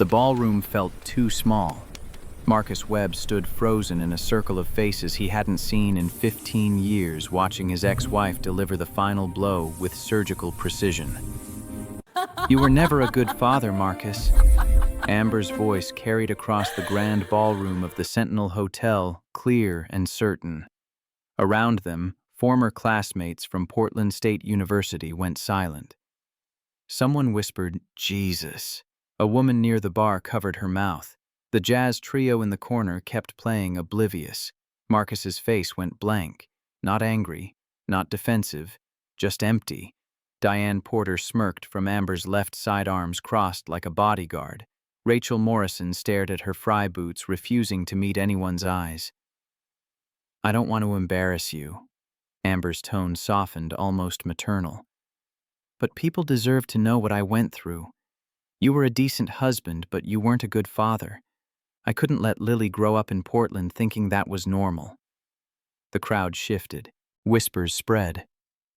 The ballroom felt too small. Marcus Webb stood frozen in a circle of faces he hadn't seen in 15 years, watching his ex-wife deliver the final blow with surgical precision. "You were never a good father, Marcus." Amber's voice carried across the grand ballroom of the Sentinel Hotel, clear and certain. Around them, former classmates from Portland State University went silent. Someone whispered, "Jesus." A woman near the bar covered her mouth. The jazz trio in the corner kept playing, oblivious. Marcus's face went blank. Not angry, not defensive, just empty. Diane Porter smirked from Amber's left side, arms crossed like a bodyguard. Rachel Morrison stared at her fry boots, refusing to meet anyone's eyes. "I don't want to embarrass you." Amber's tone softened, almost maternal. "But people deserve to know what I went through. You were a decent husband, but you weren't a good father. I couldn't let Lily grow up in Portland thinking that was normal." The crowd shifted. Whispers spread.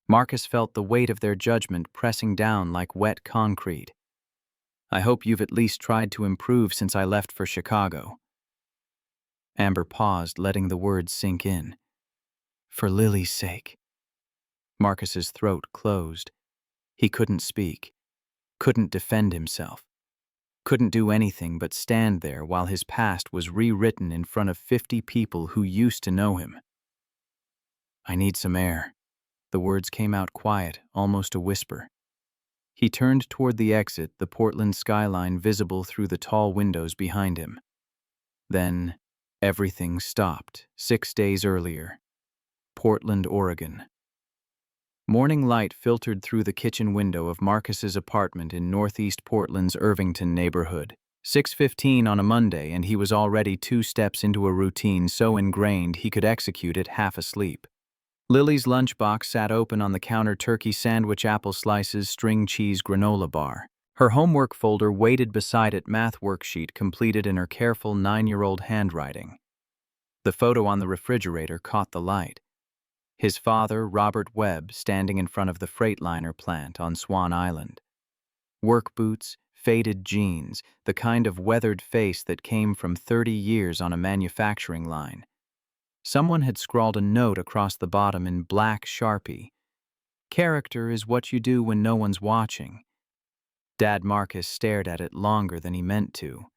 Marcus felt the weight of their judgment pressing down like wet concrete. "I hope you've at least tried to improve since I left for Chicago." Amber paused, letting the words sink in. "For Lily's sake." Marcus's throat closed. He couldn't speak, couldn't defend himself, couldn't do anything but stand there while his past was rewritten in front of 50 people who used to know him. "I need some air." The words came out quiet, almost a whisper. He turned toward the exit, the Portland skyline visible through the tall windows behind him. Then, everything stopped. 6 days earlier. Portland, Oregon. Morning light filtered through the kitchen window of Marcus's apartment in northeast Portland's Irvington neighborhood. 6:15 on a Monday, and he was already 2 steps into a routine so ingrained he could execute it half asleep. Lily's lunchbox sat open on the counter, turkey sandwich, apple slices, string cheese, granola bar. Her homework folder waited beside it, math worksheet completed in her careful 9-year-old handwriting. The photo on the refrigerator caught the light. His father, Robert Webb, standing in front of the Freightliner plant on Swan Island. Work boots, faded jeans, the kind of weathered face that came from 30 years on a manufacturing line. Someone had scrawled a note across the bottom in black Sharpie. "Character is what you do when no one's watching." Dad Marcus stared at it longer than he meant to.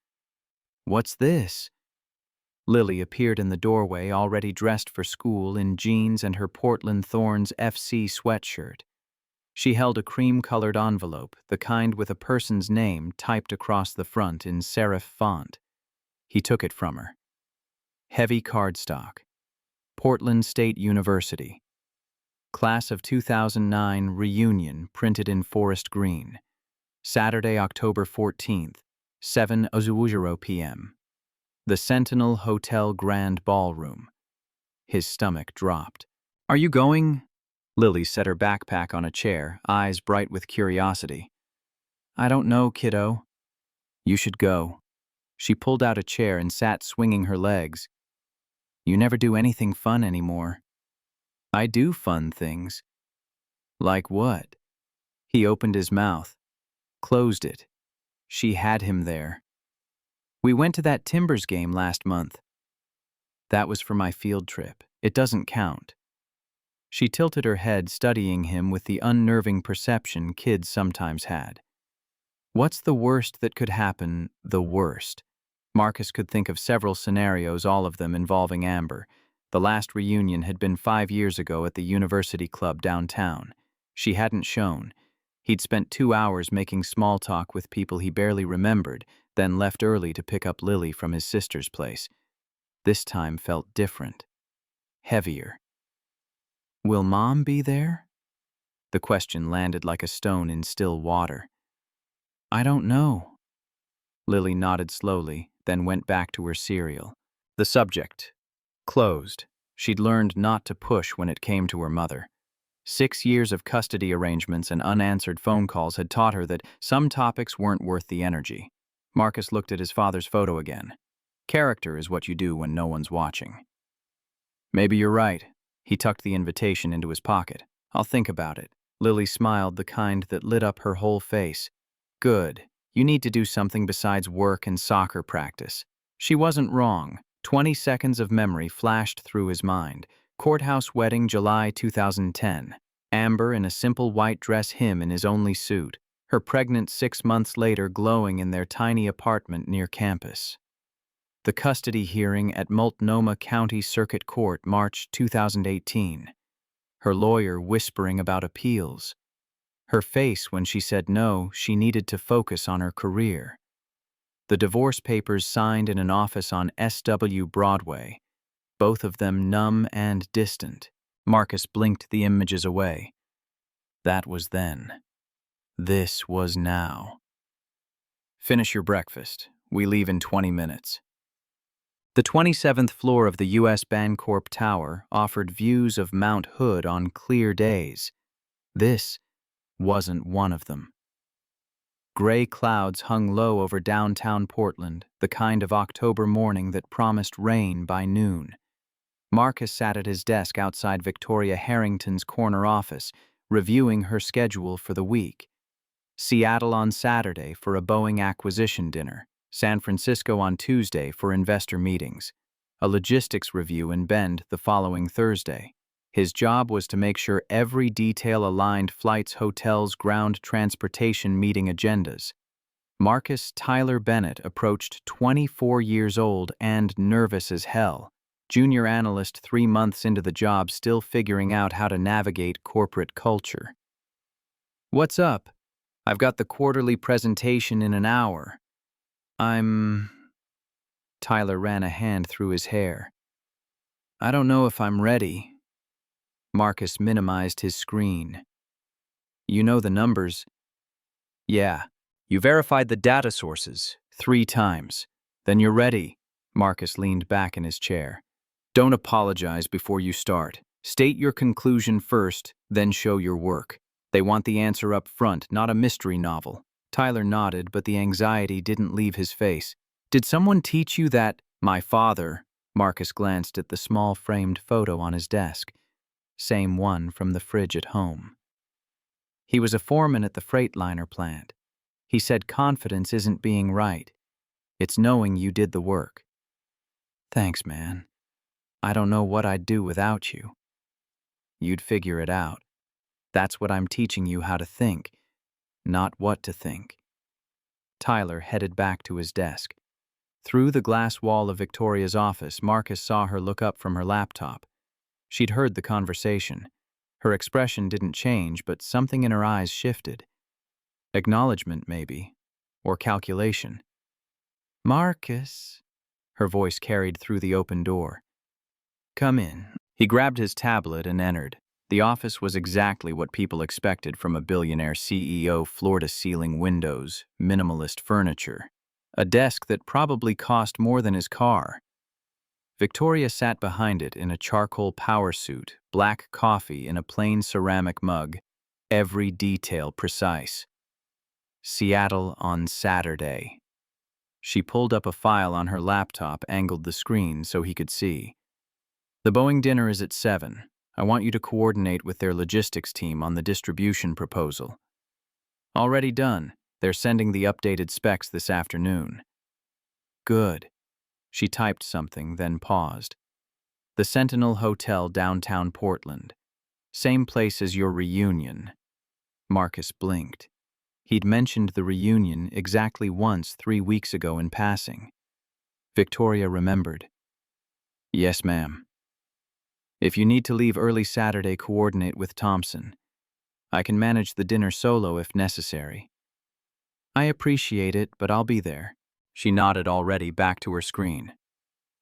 "What's this?" Lily appeared in the doorway, already dressed for school in jeans and her Portland Thorns FC sweatshirt. She held a cream-colored envelope, the kind with a person's name typed across the front in serif font. He took it from her. Heavy cardstock. Portland State University. Class of 2009 reunion, printed in forest green. Saturday, October 14th, 7:00 p.m. The Sentinel Hotel Grand Ballroom. His stomach dropped. "Are you going?" Lily set her backpack on a chair, eyes bright with curiosity. "I don't know, kiddo." "You should go." She pulled out a chair and sat swinging her legs. "You never do anything fun anymore." "I do fun things." "Like what?" He opened his mouth, closed it. She had him there. "We went to that Timbers game last month." "That was for my field trip. It doesn't count." She tilted her head, studying him with the unnerving perception kids sometimes had. What's the worst that could happen? The worst. Marcus could think of several scenarios, all of them involving Amber. The last reunion had been 5 years ago at the University Club downtown. She hadn't shown. He'd spent 2 hours making small talk with people he barely remembered, then left early to pick up Lily from his sister's place. This time felt different. Heavier. Will Mom be there? The question landed like a stone in still water. I don't know. Lily nodded slowly, then went back to her cereal. The subject closed. She'd learned not to push when it came to her mother. 6 years of custody arrangements and unanswered phone calls had taught her that some topics weren't worth the energy. Marcus looked at his father's photo again. Character is what you do when no one's watching. Maybe you're right. He tucked the invitation into his pocket. I'll think about it. Lily smiled, the kind that lit up her whole face. Good. You need to do something besides work and soccer practice. She wasn't wrong. 20 seconds of memory flashed through his mind. Courthouse wedding, July 2010. Amber in a simple white dress, him in his only suit. Her pregnant 6 months later glowing in their tiny apartment near campus. The custody hearing at Multnomah County Circuit Court, March 2018. Her lawyer whispering about appeals. Her face when she said no, she needed to focus on her career. The divorce papers signed in an office on SW Broadway, both of them numb and distant. Marcus blinked the images away. That was then. This was now. Finish your breakfast. We leave in 20 minutes. The 27th floor of the U.S. Bancorp Tower offered views of Mount Hood on clear days. This wasn't one of them. Gray clouds hung low over downtown Portland, the kind of October morning that promised rain by noon. Marcus sat at his desk outside Victoria Harrington's corner office, reviewing her schedule for the week. Seattle on Saturday for a Boeing acquisition dinner, San Francisco on Tuesday for investor meetings, a logistics review in Bend the following Thursday. His job was to make sure every detail aligned: flights, hotels, ground transportation, meeting agendas. Marcus Tyler Bennett approached 24 years old and nervous as hell. Junior analyst 3 months into the job, still figuring out how to navigate corporate culture. What's up? I've got the quarterly presentation in an hour. Tyler ran a hand through his hair. I don't know if I'm ready. Marcus minimized his screen. You know the numbers. Yeah. You verified the data sources 3 times. Then you're ready. Marcus leaned back in his chair. Don't apologize before you start. State your conclusion first, then show your work. They want the answer up front, not a mystery novel. Tyler nodded, but the anxiety didn't leave his face. Did someone teach you that? My father. Marcus glanced at the small framed photo on his desk. Same one from the fridge at home. He was a foreman at the Freightliner plant. He said confidence isn't being right. It's knowing you did the work. Thanks, man. I don't know what I'd do without you. You'd figure it out. That's what I'm teaching you, how to think, not what to think. Tyler headed back to his desk. Through the glass wall of Victoria's office, Marcus saw her look up from her laptop. She'd heard the conversation. Her expression didn't change, but something in her eyes shifted. Acknowledgement, maybe, or calculation. Marcus, her voice carried through the open door. Come in. He grabbed his tablet and entered. The office was exactly what people expected from a billionaire CEO: floor-to-ceiling windows, minimalist furniture, a desk that probably cost more than his car. Victoria sat behind it in a charcoal power suit, black coffee in a plain ceramic mug, every detail precise. Seattle on Saturday. She pulled up a file on her laptop, angled the screen so he could see. The Boeing dinner is at 7. I want you to coordinate with their logistics team on the distribution proposal. Already done. They're sending the updated specs this afternoon. Good. She typed something, then paused. The Sentinel Hotel, downtown Portland. Same place as your reunion. Marcus blinked. He'd mentioned the reunion exactly once 3 weeks ago in passing. Victoria remembered. Yes, ma'am. If you need to leave early Saturday, coordinate with Thompson. I can manage the dinner solo if necessary. I appreciate it, but I'll be there. She nodded, already back to her screen.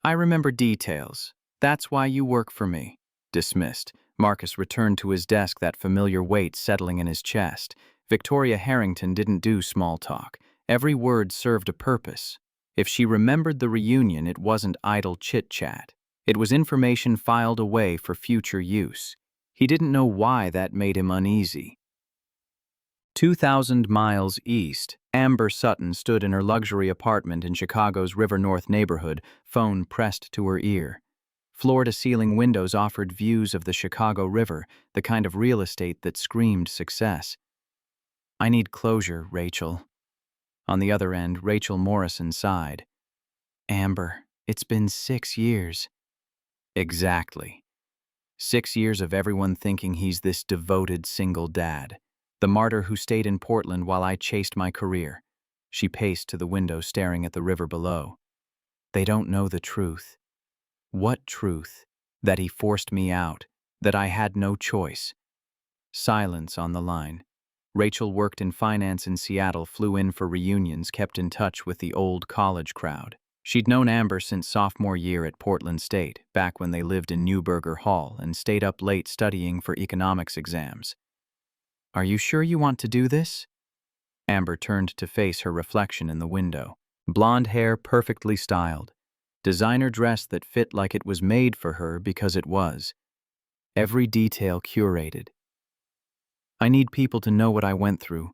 I remember details. That's why you work for me. Dismissed. Marcus returned to his desk, that familiar weight settling in his chest. Victoria Harrington didn't do small talk. Every word served a purpose. If she remembered the reunion, it wasn't idle chit-chat. It was information filed away for future use. He didn't know why that made him uneasy. 2,000 miles east, Amber Sutton stood in her luxury apartment in Chicago's River North neighborhood, phone pressed to her ear. Floor-to-ceiling windows offered views of the Chicago River, the kind of real estate that screamed success. I need closure, Rachel. On the other end, Rachel Morrison sighed. Amber, it's been 6 years. Exactly. 6 years of everyone thinking he's this devoted single dad. The martyr who stayed in Portland while I chased my career. She paced to the window, staring at the river below. They don't know the truth. What truth? That he forced me out. That I had no choice. Silence on the line. Rachel worked in finance in Seattle, flew in for reunions, kept in touch with the old college crowd. She'd known Amber since sophomore year at Portland State, back when they lived in Newberger Hall and stayed up late studying for economics exams. Are you sure you want to do this? Amber turned to face her reflection in the window. Blonde hair perfectly styled. Designer dress that fit like it was made for her because it was. Every detail curated. I need people to know what I went through.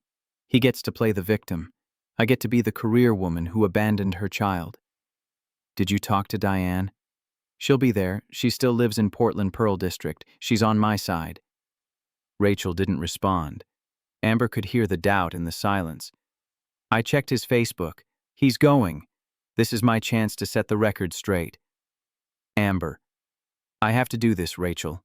He gets to play the victim. I get to be the career woman who abandoned her child. Did you talk to Diane? She'll be there. She still lives in Portland Pearl District. She's on my side. Rachel didn't respond. Amber could hear the doubt in the silence. I checked his Facebook. He's going. This is my chance to set the record straight. Amber. I have to do this, Rachel.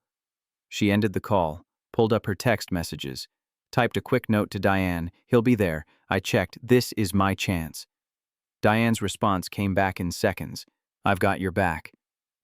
She ended the call, pulled up her text messages, typed a quick note to Diane. He'll be there. I checked. This is my chance. Diane's response came back in seconds. I've got your back.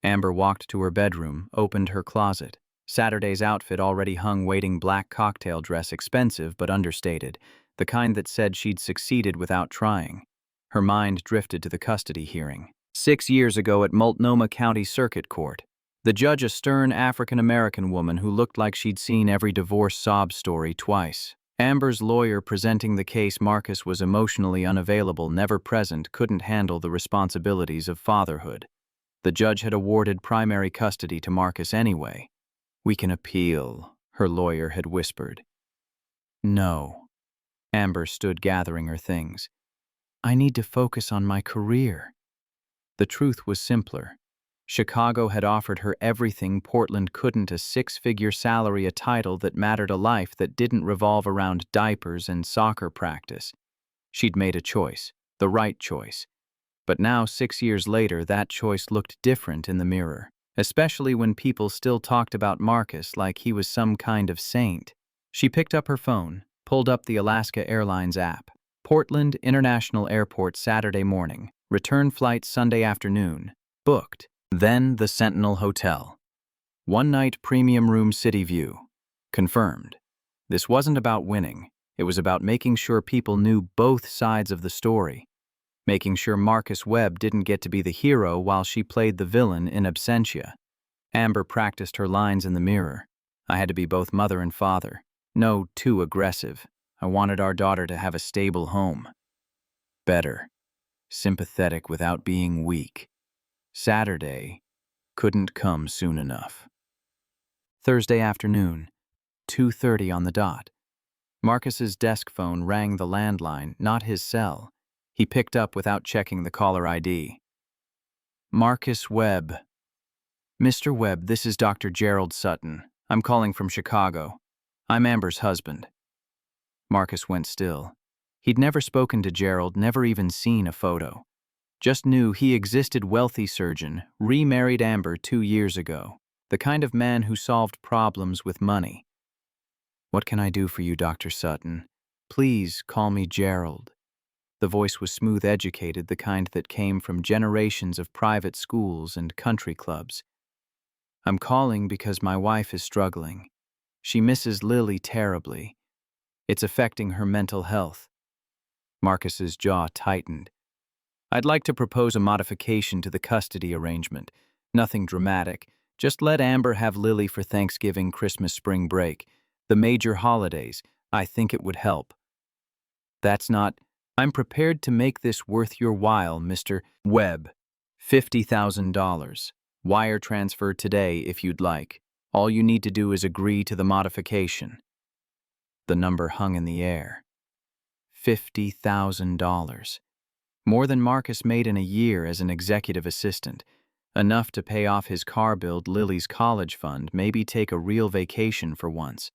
Amber walked to her bedroom, opened her closet. Saturday's outfit already hung, waiting, black cocktail dress, expensive but understated, the kind that said she'd succeeded without trying. Her mind drifted to the custody hearing. 6 years ago at Multnomah County Circuit Court. The judge, a stern African-American woman who looked like she'd seen every divorce sob story twice. Amber's lawyer presenting the case. Marcus was emotionally unavailable, never present, couldn't handle the responsibilities of fatherhood. The judge had awarded primary custody to Marcus anyway. We can appeal, her lawyer had whispered. No. Amber stood, gathering her things. I need to focus on my career. The truth was simpler. Chicago had offered her everything Portland couldn't: a 6-figure salary, a title that mattered, a life that didn't revolve around diapers and soccer practice. She'd made a choice, the right choice. But now, 6 years later, that choice looked different in the mirror, especially when people still talked about Marcus like he was some kind of saint. She picked up her phone, pulled up the Alaska Airlines app. Portland International Airport, Saturday morning. Return flight Sunday afternoon. Booked. Then the Sentinel Hotel. One-night premium room, city view. Confirmed. This wasn't about winning. It was about making sure people knew both sides of the story. Making sure Marcus Webb didn't get to be the hero while she played the villain in absentia. Amber practiced her lines in the mirror. I had to be both mother and father. No, too aggressive. I wanted our daughter to have a stable home. Better. Sympathetic without being weak. Saturday couldn't come soon enough. Thursday afternoon, 2:30 on the dot. Marcus's desk phone rang, the landline, not his cell. He picked up without checking the caller ID. Marcus Webb. Mr. Webb, this is Dr. Gerald Sutton. I'm calling from Chicago. I'm Amber's husband. Marcus went still. He'd never spoken to Gerald, never even seen a photo. Just knew he existed. Wealthy surgeon, remarried Amber 2 years ago. The kind of man who solved problems with money. What can I do for you, Dr. Sutton? Please call me Gerald. The voice was smooth, educated, the kind that came from generations of private schools and country clubs. I'm calling because my wife is struggling. She misses Lily terribly. It's affecting her mental health. Marcus's jaw tightened. I'd like to propose a modification to the custody arrangement. Nothing dramatic. Just let Amber have Lily for Thanksgiving, Christmas, spring break. The major holidays. I think it would help. That's not... I'm prepared to make this worth your while, Mr. Webb. $50,000. Wire transfer today if you'd like. All you need to do is agree to the modification. The number hung in the air. $50,000. More than Marcus made in a year as an executive assistant. Enough to pay off his car bill, Lily's college fund, maybe take a real vacation for once.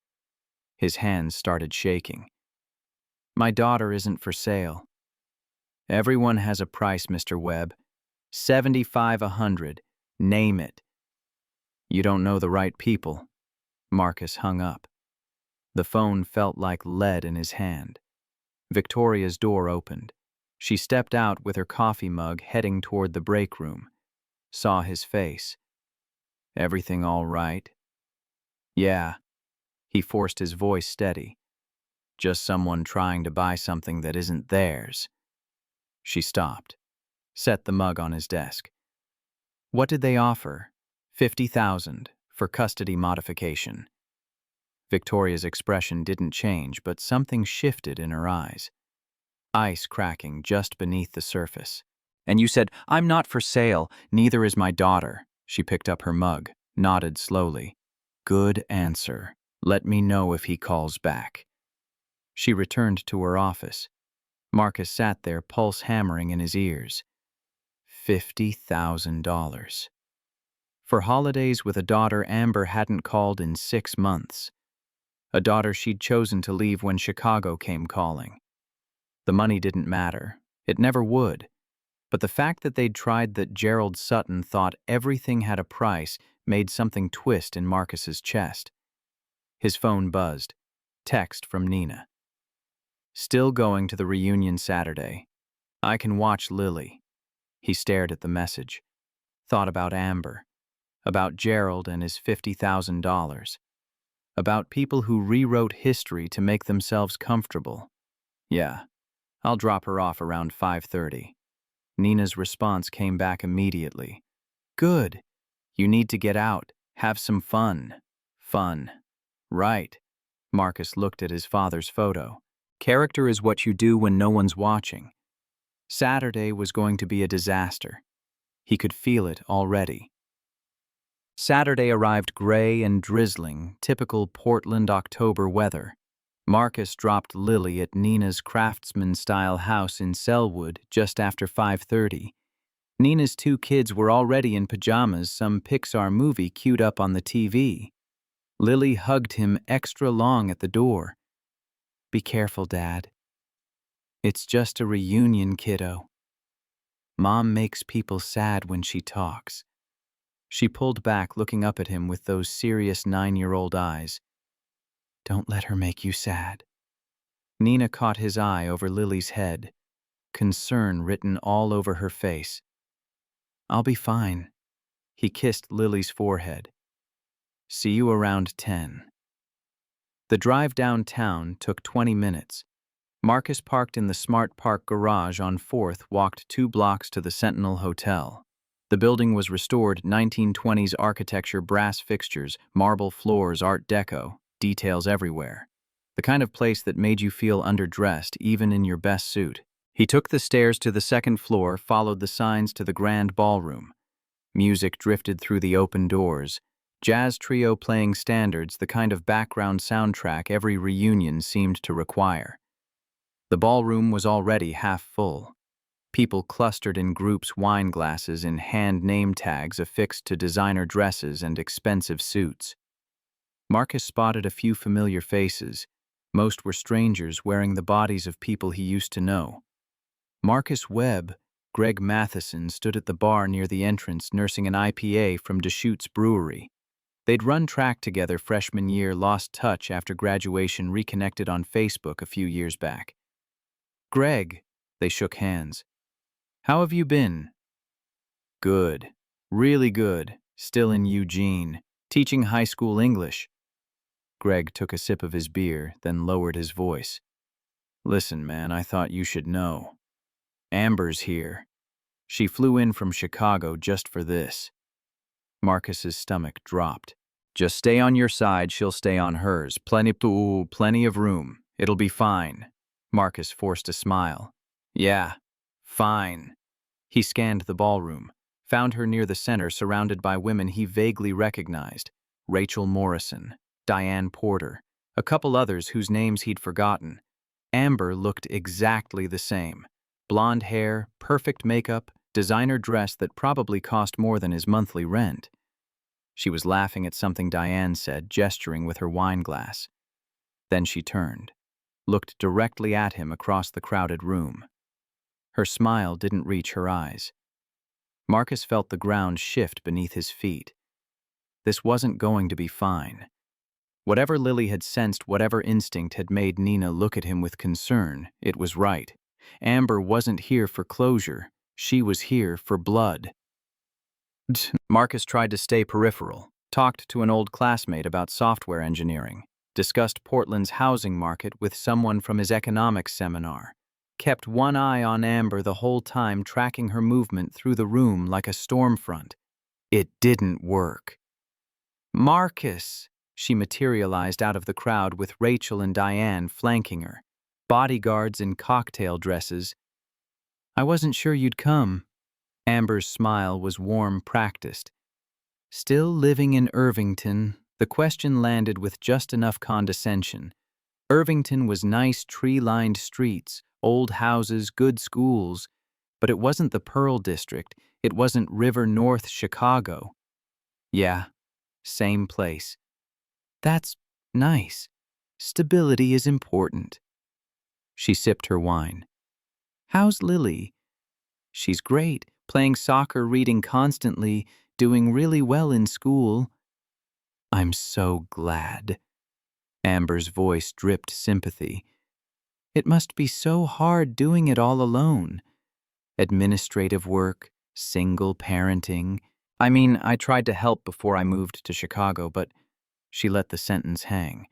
His hands started shaking. My daughter isn't for sale. Everyone has a price, Mr. Webb. 75, 100. Name it. You don't know the right people. Marcus hung up. The phone felt like lead in his hand. Victoria's door opened. She stepped out with her coffee mug heading toward the break room. Saw his face. Everything all right? Yeah. He forced his voice steady. Just someone trying to buy something that isn't theirs. She stopped. Set the mug on his desk. What did they offer? 50,000 for custody modification. Victoria's expression didn't change, but something shifted in her eyes. Ice cracking just beneath the surface. And you said, I'm not for sale, neither is my daughter. She picked up her mug, nodded slowly. Good answer. Let me know if he calls back. She returned to her office. Marcus sat there, pulse hammering in his ears. $50,000. For holidays with a daughter Amber hadn't called in 6 months. A daughter she'd chosen to leave when Chicago came calling. The money didn't matter. It never would. But the fact that they'd tried, that Gerald Sutton thought everything had a price, made something twist in Marcus's chest. His phone buzzed. Text from Nina. Still going to the reunion Saturday. I can watch Lily. He stared at the message. Thought about Amber. About Gerald and his $50,000. About people who rewrote history to make themselves comfortable. Yeah, I'll drop her off around 5:30. Nina's response came back immediately. Good. You need to get out. Have some fun. Fun. Right. Marcus looked at his father's photo. Character is what you do when no one's watching. Saturday was going to be a disaster. He could feel it already. Saturday arrived gray and drizzling, typical Portland October weather. Marcus dropped Lily at Nina's craftsman-style house in Selwood just after 5:30. Nina's 2 kids were already in pajamas, some Pixar movie queued up on the TV. Lily hugged him extra long at the door. Be careful, Dad. It's just a reunion, kiddo. Mom makes people sad when she talks. She pulled back, looking up at him with those serious 9-year-old eyes. Don't let her make you sad. Nina caught his eye over Lily's head, concern written all over her face. I'll be fine. He kissed Lily's forehead. See you around 10. The drive downtown took 20 minutes. Marcus parked in the Smart Park garage on 4th, walked 2 blocks to the Sentinel Hotel. The building was restored 1920s architecture, brass fixtures, marble floors, Art Deco, details everywhere. The kind of place that made you feel underdressed even in your best suit. He took the stairs to the 2nd floor, followed the signs to the grand ballroom. Music drifted through the open doors. Jazz trio playing standards, the kind of background soundtrack every reunion seemed to require. The ballroom was already half full. People clustered in groups, wine glasses and hand name tags affixed to designer dresses and expensive suits. Marcus spotted a few familiar faces. Most were strangers wearing the bodies of people he used to know. Marcus Webb, Greg Matheson, stood at the bar near the entrance nursing an IPA from Deschutes Brewery. They'd run track together freshman year, lost touch after graduation, reconnected on Facebook a few years back. Greg, they shook hands. How have you been? Good. Really good. Still in Eugene. Teaching high school English. Greg took a sip of his beer, then lowered his voice. Listen, man, I thought you should know. Amber's here. She flew in from Chicago just for this. Marcus's stomach dropped. Just stay on your side, she'll stay on hers. Plenty of room. It'll be fine. Marcus forced a smile. Yeah, fine. He scanned the ballroom, found her near the center surrounded by women he vaguely recognized. Rachel Morrison, Diane Porter, a couple others whose names he'd forgotten. Amber looked exactly the same. Blonde hair, perfect makeup, designer dress that probably cost more than his monthly rent. She was laughing at something Diane said, gesturing with her wine glass. Then she turned, looked directly at him across the crowded room. Her smile didn't reach her eyes. Marcus felt the ground shift beneath his feet. This wasn't going to be fine. Whatever Lily had sensed, whatever instinct had made Nina look at him with concern, it was right. Amber wasn't here for closure. She was here for blood. Marcus tried to stay peripheral, talked to an old classmate about software engineering, discussed Portland's housing market with someone from his economics seminar, kept one eye on Amber the whole time, tracking her movement through the room like a storm front. It didn't work. Marcus! She materialized out of the crowd with Rachel and Diane flanking her, bodyguards in cocktail dresses. I wasn't sure you'd come. Amber's smile was warm, practiced. Still living in Irvington, the question landed with just enough condescension. Irvington was nice, tree-lined streets, old houses, good schools, but it wasn't the Pearl District, it wasn't River North Chicago. Yeah, same place. That's nice. Stability is important. She sipped her wine. How's Lily? She's great, playing soccer, reading constantly, doing really well in school. I'm so glad. Amber's voice dripped sympathy. It must be so hard doing it all alone. Administrative work, single parenting. I mean, I tried to help before I moved to Chicago, but she let the sentence hang.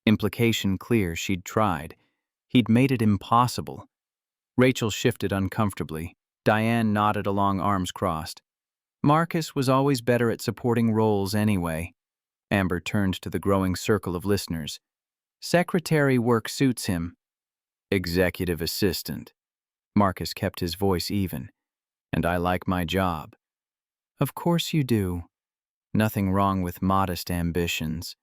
Implication clear, she'd tried. He'd made it impossible. Rachel shifted uncomfortably. Diane nodded along, arms crossed. Marcus was always better at supporting roles anyway. Amber turned to the growing circle of listeners. Secretary work suits him. Executive assistant. Marcus kept his voice even. And I like my job. Of course you do. Nothing wrong with modest ambitions.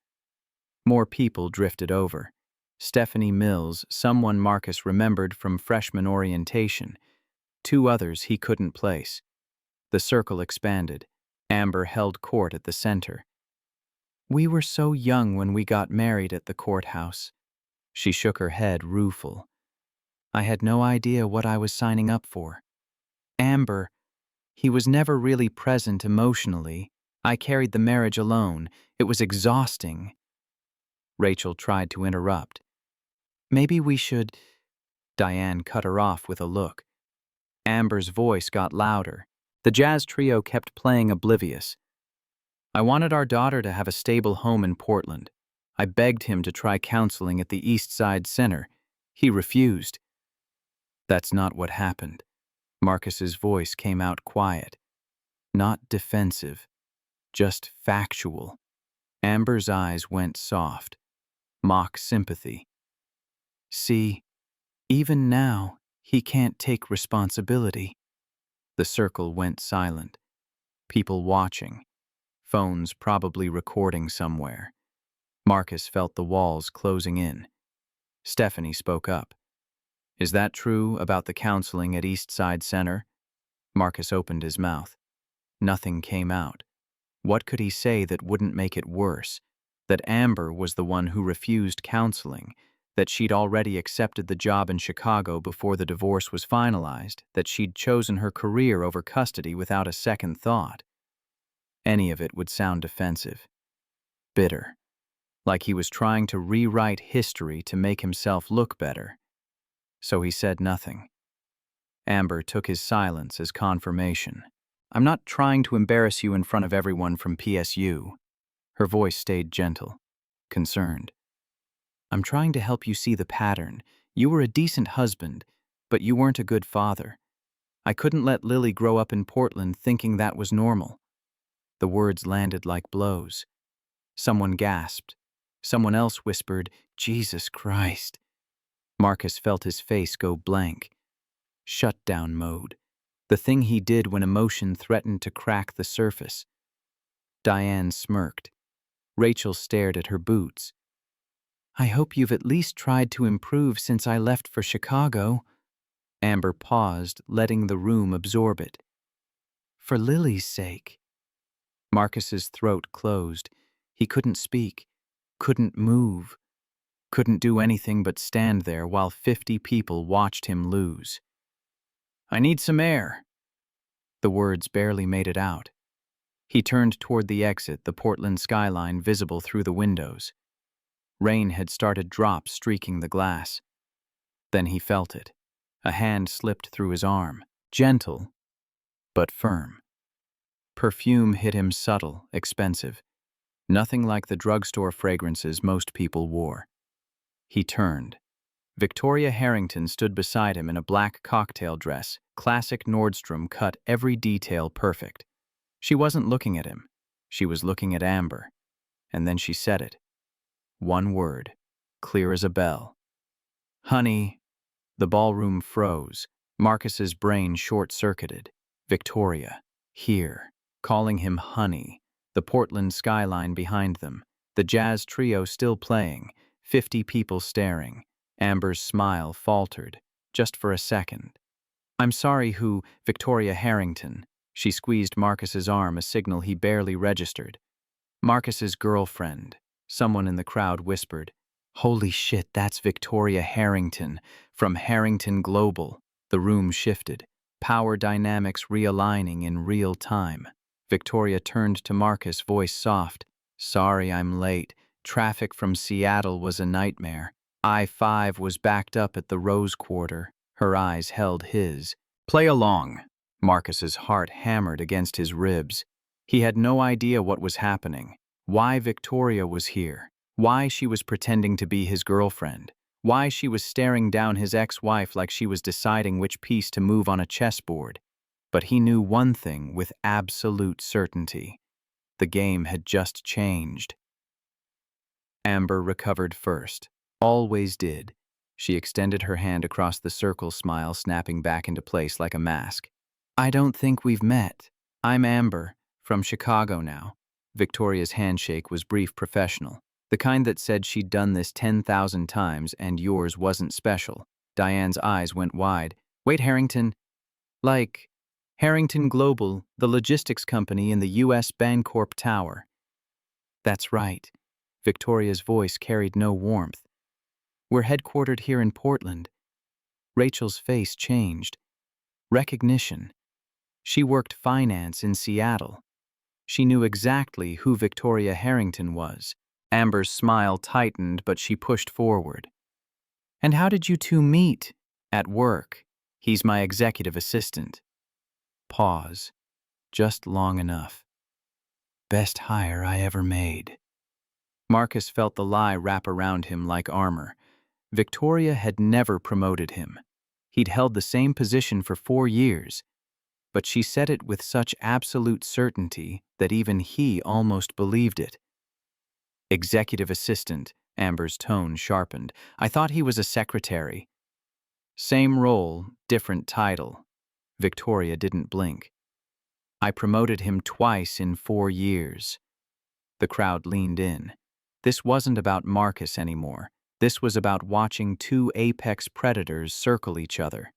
More people drifted over. Stephanie Mills, someone Marcus remembered from freshman orientation. 2 others he couldn't place. The circle expanded. Amber held court at the center. We were so young when we got married at the courthouse. She shook her head, rueful. I had no idea what I was signing up for. Amber, he was never really present emotionally. I carried the marriage alone. It was exhausting. Rachel tried to interrupt. Maybe we should... Diane cut her off with a look. Amber's voice got louder. The jazz trio kept playing, oblivious. I wanted our daughter to have a stable home in Portland. I begged him to try counseling at the East Side Center. He refused. That's not what happened. Marcus's voice came out quiet. Not defensive, just factual. Amber's eyes went soft. Mock sympathy. See, even now, he can't take responsibility. The circle went silent. People watching. Phones probably recording somewhere. Marcus felt the walls closing in. Stephanie spoke up. Is that true about the counseling at East Side Center? Marcus opened his mouth. Nothing came out. What could he say that wouldn't make it worse? That Amber was the one who refused counseling, that she'd already accepted the job in Chicago before the divorce was finalized, that she'd chosen her career over custody without a second thought. Any of it would sound defensive. Bitter. Like he was trying to rewrite history to make himself look better. So he said nothing. Amber took his silence as confirmation. I'm not trying to embarrass you in front of everyone from PSU. Her voice stayed gentle, concerned. I'm trying to help you see the pattern. You were a decent husband, but you weren't a good father. I couldn't let Lily grow up in Portland thinking that was normal. The words landed like blows. Someone gasped. Someone else whispered, Jesus Christ. Marcus felt his face go blank. Shutdown mode. The thing he did when emotion threatened to crack the surface. Diane smirked. Rachel stared at her boots. I hope you've at least tried to improve since I left for Chicago. Amber paused, letting the room absorb it. For Lily's sake. Marcus's throat closed. He couldn't speak, couldn't move, couldn't do anything but stand there while 50 people watched him lose. I need some air. The words barely made it out. He turned toward the exit, the Portland skyline visible through the windows. Rain had started drops streaking the glass. Then he felt it. A hand slipped through his arm, gentle, but firm. Perfume hit him, subtle, expensive. Nothing like the drugstore fragrances most people wore. He turned. Victoria Harrington stood beside him in a black cocktail dress, classic Nordstrom cut, every detail perfect. She wasn't looking at him. She was looking at Amber. And then she said it. One word, clear as a bell. Honey. The ballroom froze. Marcus's brain short-circuited. Victoria. Here. Calling him honey. The Portland skyline behind them. The jazz trio still playing. 50 people staring. Amber's smile faltered, just for a second. I'm sorry, who? Victoria Harrington. She squeezed Marcus's arm, a signal he barely registered. Marcus's girlfriend. Someone in the crowd whispered. Holy shit, that's Victoria Harrington, from Harrington Global. The room shifted, power dynamics realigning in real time. Victoria turned to Marcus, voice soft. Sorry I'm late. Traffic from Seattle was a nightmare. I-5 was backed up at the Rose Quarter. Her eyes held his. Play along. Marcus's heart hammered against his ribs. He had no idea what was happening, why Victoria was here, why she was pretending to be his girlfriend, why she was staring down his ex-wife like she was deciding which piece to move on a chessboard. But he knew one thing with absolute certainty. The game had just changed. Amber recovered first. Always did. She extended her hand across the circle, smile snapping back into place like a mask. I don't think we've met. I'm Amber, from Chicago now. Victoria's handshake was brief, professional. The kind that said she'd done this 10,000 times and yours wasn't special. Diane's eyes went wide. Wait, Harrington? Like, Harrington Global, the logistics company in the U.S. Bancorp Tower. That's right. Victoria's voice carried no warmth. We're headquartered here in Portland. Rachel's face changed. Recognition. She worked finance in Seattle. She knew exactly who Victoria Harrington was. Amber's smile tightened, but she pushed forward. And how did you two meet? At work. He's my executive assistant. Pause. Just long enough. Best hire I ever made. Marcus felt the lie wrap around him like armor. Victoria had never promoted him. He'd held the same position for 4 years, but she said it with such absolute certainty that even he almost believed it. Executive assistant, Amber's tone sharpened. I thought he was a secretary. Same role, different title. Victoria didn't blink. I promoted him twice in 4 years. The crowd leaned in. This wasn't about Marcus anymore. This was about watching two apex predators circle each other.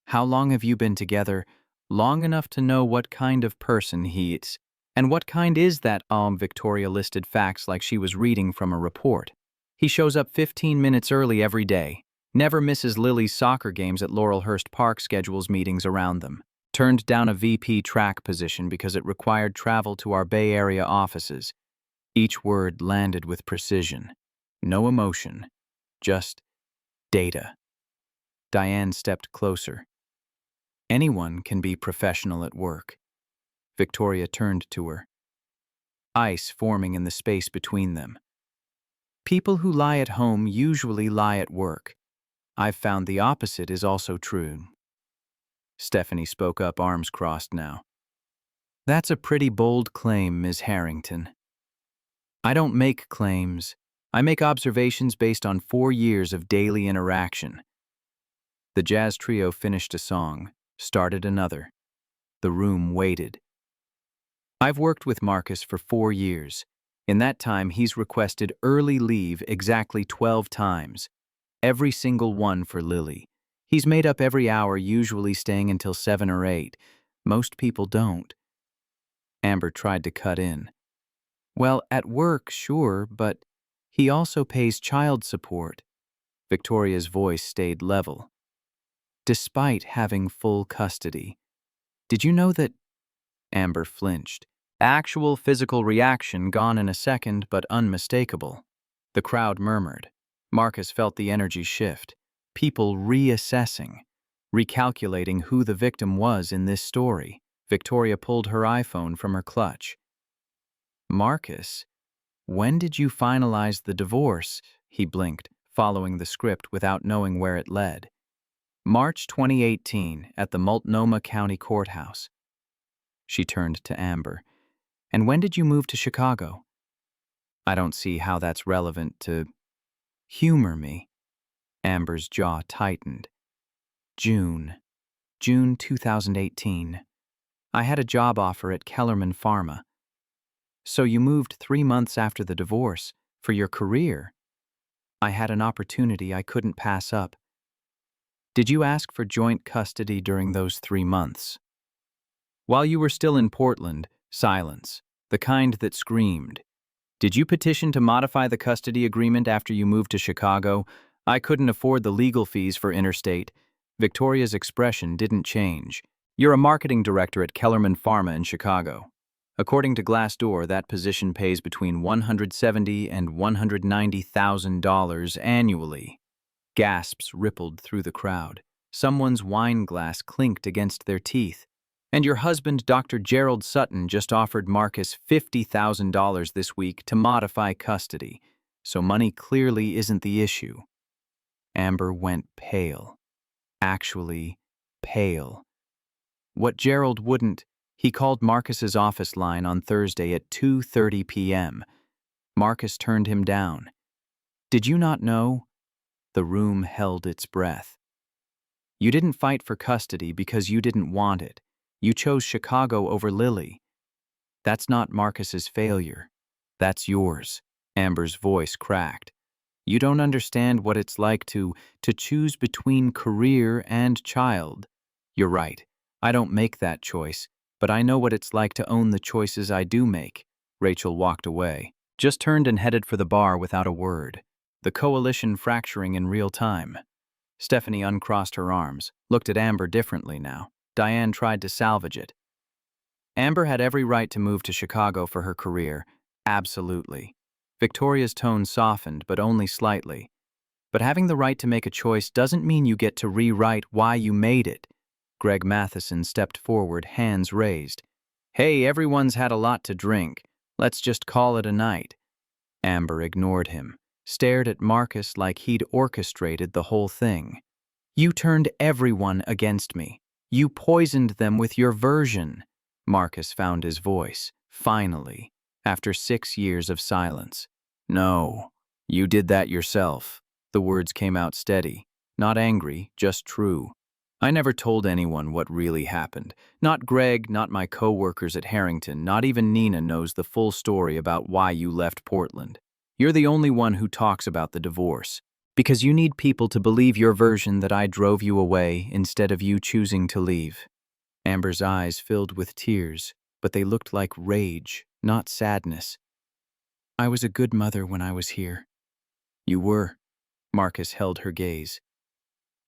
How long have you been together? Long enough to know what kind of person he's. And what kind is that? Victoria listed facts like she was reading from a report. He shows up 15 minutes early every day. Never misses Lily's soccer games at Laurelhurst Park, schedules meetings around them. Turned down a VP track position because it required travel to our Bay Area offices. Each word landed with precision. No emotion. Just data. Diane stepped closer. Anyone can be professional at work. Victoria turned to her. Ice forming in the space between them. People who lie at home usually lie at work. I've found the opposite is also true. Stephanie spoke up, arms crossed now. That's a pretty bold claim, Ms. Harrington. I don't make claims. I make observations based on 4 years of daily interaction. The jazz trio finished a song, started another. The room waited. I've worked with Marcus for 4 years. In that time, he's requested early leave exactly 12 times. Every single one for Lily. He's made up every hour, usually staying until 7 or 8. Most people don't. Amber tried to cut in. Well, at work, sure, but he also pays child support. Victoria's voice stayed level. despite having full custody. Did you know that? Amber flinched. Actual physical reaction gone in a second, but unmistakable. The crowd murmured. Marcus felt the energy shift. People reassessing, recalculating who the victim was in this story. Victoria pulled her iPhone from her clutch. Marcus, when did you finalize the divorce? He blinked, following the script without knowing where it led. March 2018, at the Multnomah County Courthouse. She turned to Amber. And when did you move to Chicago? I don't see how that's relevant to... Humor me. Amber's jaw tightened. June 2018. I had a job offer at Kellerman Pharma. So you moved 3 months after the divorce, for your career. I had an opportunity I couldn't pass up. Did you ask for joint custody during those 3 months? While you were still in Portland, silence, the kind that screamed. Did you petition to modify the custody agreement after you moved to Chicago? I couldn't afford the legal fees for interstate. Victoria's expression didn't change. You're a marketing director at Kellerman Pharma in Chicago. According to Glassdoor, that position pays between $170,000 and $190,000 annually. Gasps rippled through the crowd. Someone's wine glass clinked against their teeth. And your husband, Dr. Gerald Sutton, just offered Marcus $50,000 this week to modify custody, so money clearly isn't the issue. Amber went pale. Actually, pale. What Gerald wouldn't... He called Marcus's office line on Thursday at 2:30 p.m. Marcus turned him down. Did you not know? The room held its breath. You didn't fight for custody because you didn't want it. You chose Chicago over Lily. That's not Marcus's failure. That's yours. Amber's voice cracked. You don't understand what it's like to choose between career and child. You're right. I don't make that choice, but I know what it's like to own the choices I do make. Rachel walked away, just turned and headed for the bar without a word. The coalition fracturing in real time. Stephanie uncrossed her arms, looked at Amber differently now. Diane tried to salvage it. Amber had every right to move to Chicago for her career. Absolutely. Victoria's tone softened, but only slightly. But having the right to make a choice doesn't mean you get to rewrite why you made it. Greg Matheson stepped forward, hands raised. Hey, everyone's had a lot to drink. Let's just call it a night. Amber ignored him, stared at Marcus like he'd orchestrated the whole thing. You turned everyone against me. You poisoned them with your version. Marcus found his voice, finally, after 6 years of silence. No, you did that yourself. The words came out steady, not angry, just true. I never told anyone what really happened. Not Greg, not my co-workers at Harrington, not even Nina knows the full story about why you left Portland. You're the only one who talks about the divorce. Because you need people to believe your version that I drove you away instead of you choosing to leave. Amber's eyes filled with tears, but they looked like rage, not sadness. I was a good mother when I was here. You were. Marcus held her gaze.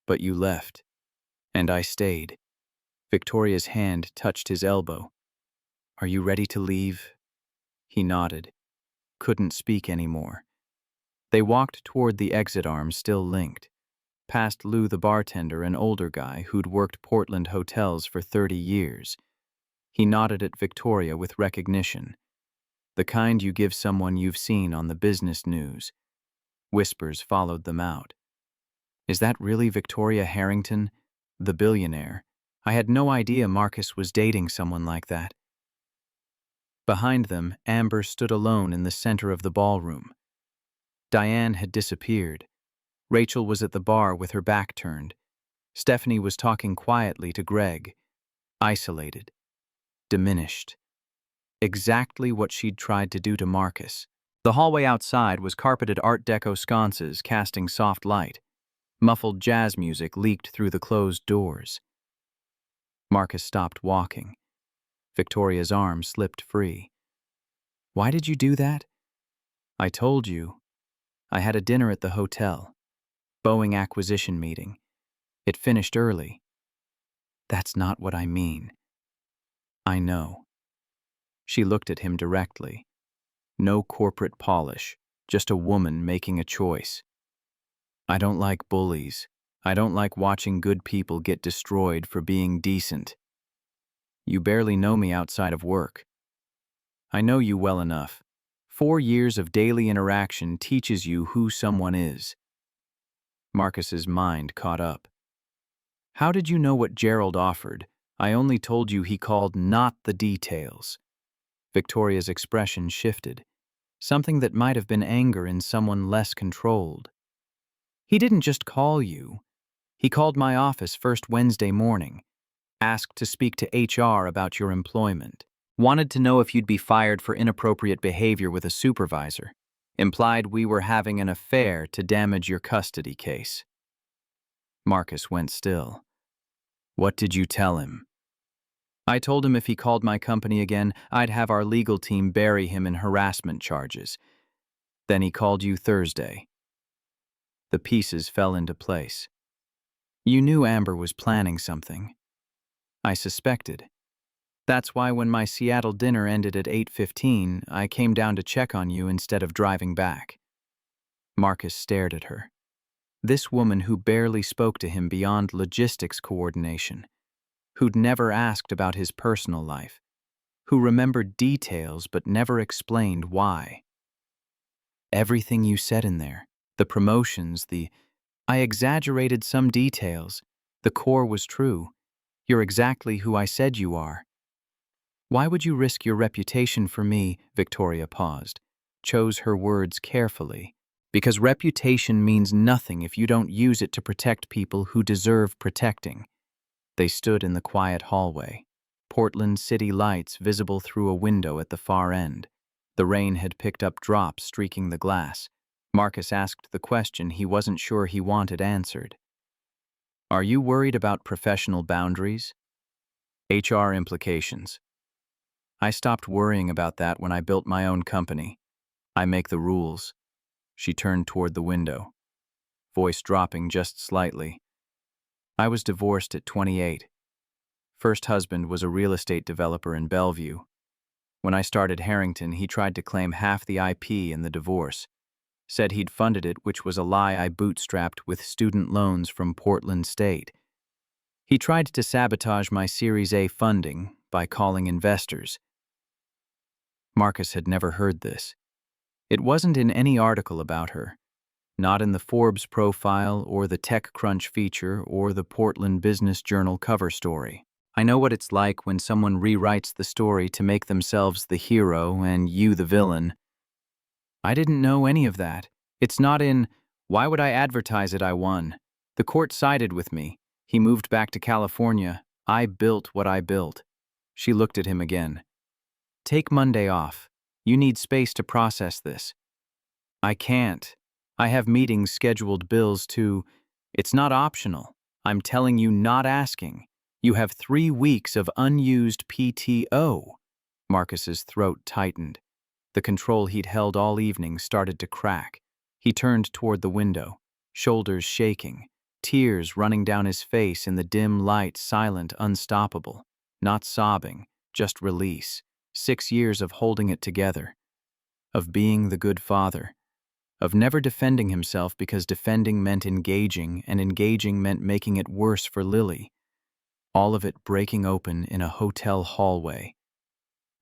But you left. And I stayed. Victoria's hand touched his elbow. Are you ready to leave? He nodded. Couldn't speak anymore. They walked toward the exit arm still linked, past Lou the bartender, an older guy who'd worked Portland hotels for 30 years. He nodded at Victoria with recognition, the kind you give someone you've seen on the business news. Whispers followed them out. Is that really Victoria Harrington, the billionaire? I had no idea Marcus was dating someone like that. Behind them, Amber stood alone in the center of the ballroom. Diane had disappeared. Rachel was at the bar with her back turned. Stephanie was talking quietly to Greg. Isolated. Diminished. Exactly what she'd tried to do to Marcus. The hallway outside was carpeted Art Deco sconces casting soft light. Muffled jazz music leaked through the closed doors. Marcus stopped walking. Victoria's arm slipped free. Why did you do that? I told you. I had a dinner at the hotel. Boeing acquisition meeting. It finished early. That's not what I mean. I know. She looked at him directly. No corporate polish, just a woman making a choice. I don't like bullies. I don't like watching good people get destroyed for being decent. You barely know me outside of work. I know you well enough. 4 years of daily interaction teaches you who someone is. Marcus's mind caught up. How did you know what Gerald offered? I only told you he called, not the details. Victoria's expression shifted. Something that might have been anger in someone less controlled. He didn't just call you. He called my office first Wednesday morning, asked to speak to HR about your employment, wanted to know if you'd be fired for inappropriate behavior with a supervisor, implied we were having an affair to damage your custody case. Marcus went still. What did you tell him? I told him if he called my company again, I'd have our legal team bury him in harassment charges. Then he called you Thursday. The pieces fell into place. You knew Amber was planning something. I suspected. That's why when my Seattle dinner ended at 8:15, I came down to check on you instead of driving back. Marcus stared at her. This woman who barely spoke to him beyond logistics coordination, who'd never asked about his personal life, who remembered details but never explained why. Everything you said in there, the promotions, I exaggerated some details. The core was true. You're exactly who I said you are. Why would you risk your reputation for me? Victoria paused, chose her words carefully. Because reputation means nothing if you don't use it to protect people who deserve protecting. They stood in the quiet hallway. Portland city lights visible through a window at the far end. The rain had picked up drops streaking the glass. Marcus asked the question he wasn't sure he wanted answered. Are you worried about professional boundaries? HR implications. I stopped worrying about that when I built my own company. I make the rules. She turned toward the window, voice dropping just slightly. I was divorced at 28. First husband was a real estate developer in Bellevue. When I started Harrington, he tried to claim half the IP in the divorce. Said he'd funded it, which was a lie I bootstrapped with student loans from Portland State. He tried to sabotage my Series A funding by calling investors. Marcus had never heard this. It wasn't in any article about her, not in the Forbes profile or the TechCrunch feature or the Portland Business Journal cover story. I know what it's like when someone rewrites the story to make themselves the hero and you the villain. I didn't know any of that. It's not in, why would I advertise it? I won. The court sided with me. He moved back to California. I built what I built. She looked at him again. Take Monday off. You need space to process this. I can't. I have meetings scheduled, bills too. It's not optional. I'm telling you, not asking. You have 3 weeks of unused PTO. Marcus's throat tightened. The control he'd held all evening started to crack. He turned toward the window, shoulders shaking, tears running down his face in the dim light, silent, unstoppable. Not sobbing, just release. 6 years of holding it together. Of being the good father. Of never defending himself because defending meant engaging, and engaging meant making it worse for Lily. All of it breaking open in a hotel hallway.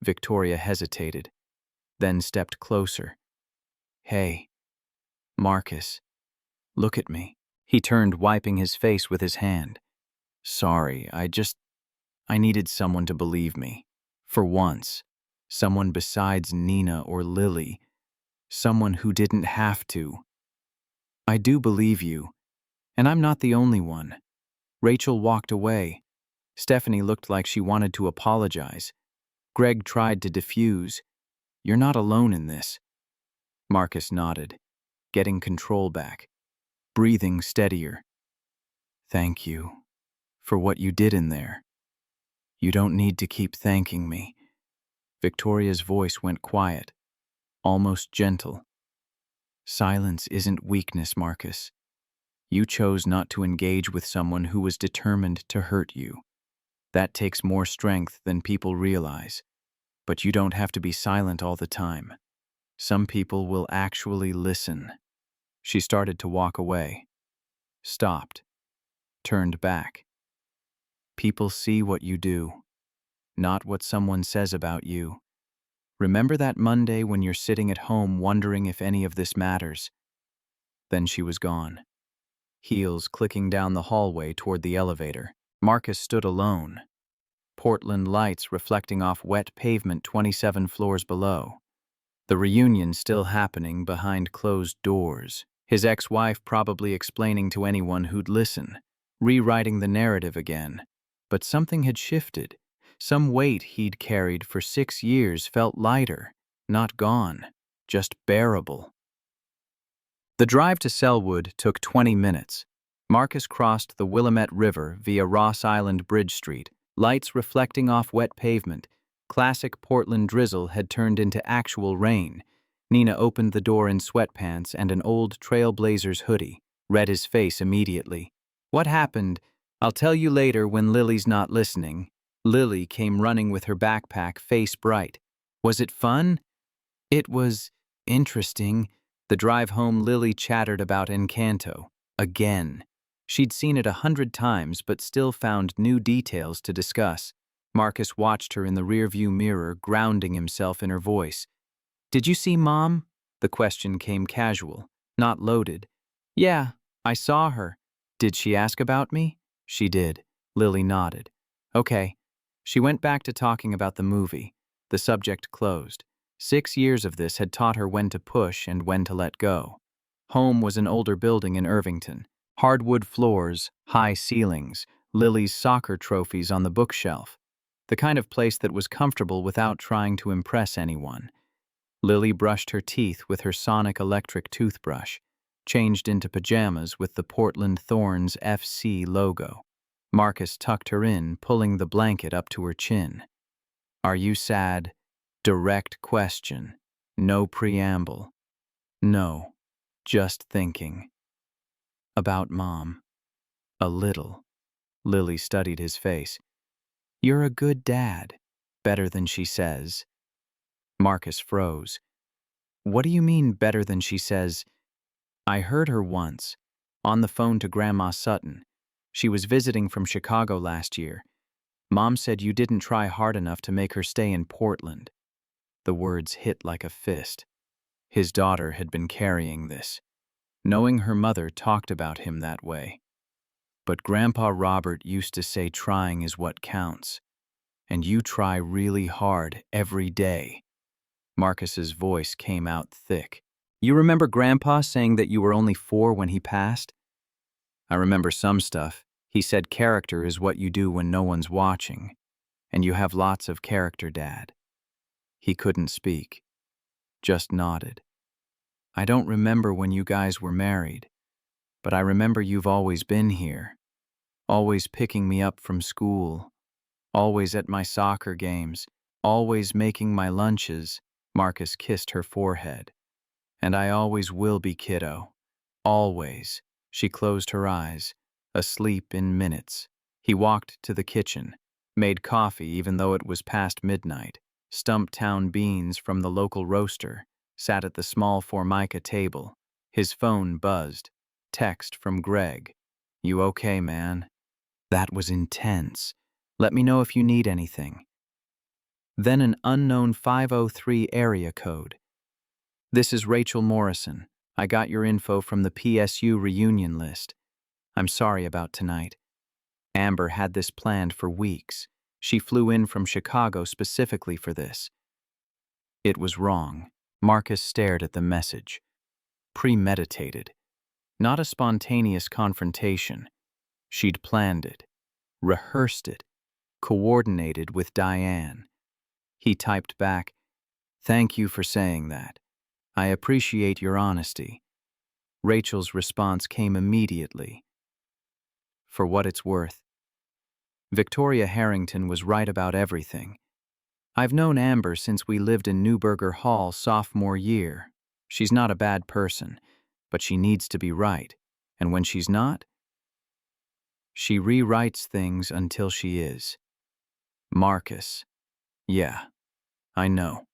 Victoria hesitated, then stepped closer. Hey, Marcus, look at me. He turned, wiping his face with his hand. Sorry, I needed someone to believe me. For once. Someone besides Nina or Lily. Someone who didn't have to. I do believe you, and I'm not the only one. Rachel walked away. Stephanie looked like she wanted to apologize. Greg tried to diffuse. You're not alone in this. Marcus nodded, getting control back, breathing steadier. Thank you for what you did in there. You don't need to keep thanking me. Victoria's voice went quiet, almost gentle. Silence isn't weakness, Marcus. You chose not to engage with someone who was determined to hurt you. That takes more strength than people realize. But you don't have to be silent all the time. Some people will actually listen. She started to walk away. Stopped. Turned back. People see what you do, not what someone says about you. Remember that Monday when you're sitting at home wondering if any of this matters? Then she was gone. Heels clicking down the hallway toward the elevator. Marcus stood alone. Portland lights reflecting off wet pavement 27 floors below. The reunion still happening behind closed doors. His ex-wife probably explaining to anyone who'd listen, rewriting the narrative again. But something had shifted. Some weight he'd carried for 6 years felt lighter, not gone, just bearable. The drive to Selwood took 20 minutes. Marcus crossed the Willamette River via Ross Island Bridge Street, lights reflecting off wet pavement. Classic Portland drizzle had turned into actual rain. Nina opened the door in sweatpants and an old Trailblazers hoodie, read his face immediately. "What happened? I'll tell you later when Lily's not listening." Lily came running with her backpack, face bright. "Was it fun?" "It was interesting." The drive home, Lily chattered about Encanto. Again. She'd seen it 100 times but still found new details to discuss. Marcus watched her in the rearview mirror, grounding himself in her voice. "Did you see Mom?" The question came casual, not loaded. "Yeah, I saw her." "Did she ask about me?" "She did." Lily nodded. "Okay." She went back to talking about the movie. The subject closed. 6 years of this had taught her when to push and when to let go. Home was an older building in Irvington. Hardwood floors, high ceilings, Lily's soccer trophies on the bookshelf. The kind of place that was comfortable without trying to impress anyone. Lily brushed her teeth with her Sonic electric toothbrush, changed into pajamas with the Portland Thorns FC logo. Marcus tucked her in, pulling the blanket up to her chin. "Are you sad?" Direct question. No preamble. "No, just thinking." "About Mom?" "A little." Lily studied his face. "You're a good dad. Better than she says." Marcus froze. "What do you mean, better than she says?" "I heard her once, on the phone to Grandma Sutton. She was visiting from Chicago last year. Mom said you didn't try hard enough to make her stay in Portland." The words hit like a fist. His daughter had been carrying this, knowing her mother talked about him that way. But Grandpa Robert used to say trying is what counts. And you try really hard every day. Marcus's voice came out thick. "You remember Grandpa saying that you were only 4 when he passed?" "I remember some stuff. He said character is what you do when no one's watching. And you have lots of character, Dad." He couldn't speak. Just nodded. "I don't remember when you guys were married, but I remember you've always been here. Always picking me up from school. Always at my soccer games. Always making my lunches." Marcus kissed her forehead. "And I always will be, kiddo. Always." She closed her eyes, asleep in minutes. He walked to the kitchen, made coffee even though it was past midnight, Stumptown beans from the local roaster, sat at the small Formica table. His phone buzzed. Text from Greg. "You okay, man?" That was intense. "Let me know if you need anything." Then an unknown 503 area code. "This is Rachel Morrison. I got your info from the PSU reunion list. I'm sorry about tonight." Amber had this planned for weeks. She flew in from Chicago specifically for this. It was wrong. Marcus stared at the message. Premeditated. Not a spontaneous confrontation. She'd planned it, rehearsed it, coordinated with Diane. He typed back, "Thank you for saying that. I appreciate your honesty." Rachel's response came immediately. "For what it's worth." Victoria Harrington was right about everything. "I've known Amber since we lived in Newburger Hall sophomore year. She's not a bad person, but she needs to be right. And when she's not, she rewrites things until she is. Marcus. Yeah, I know.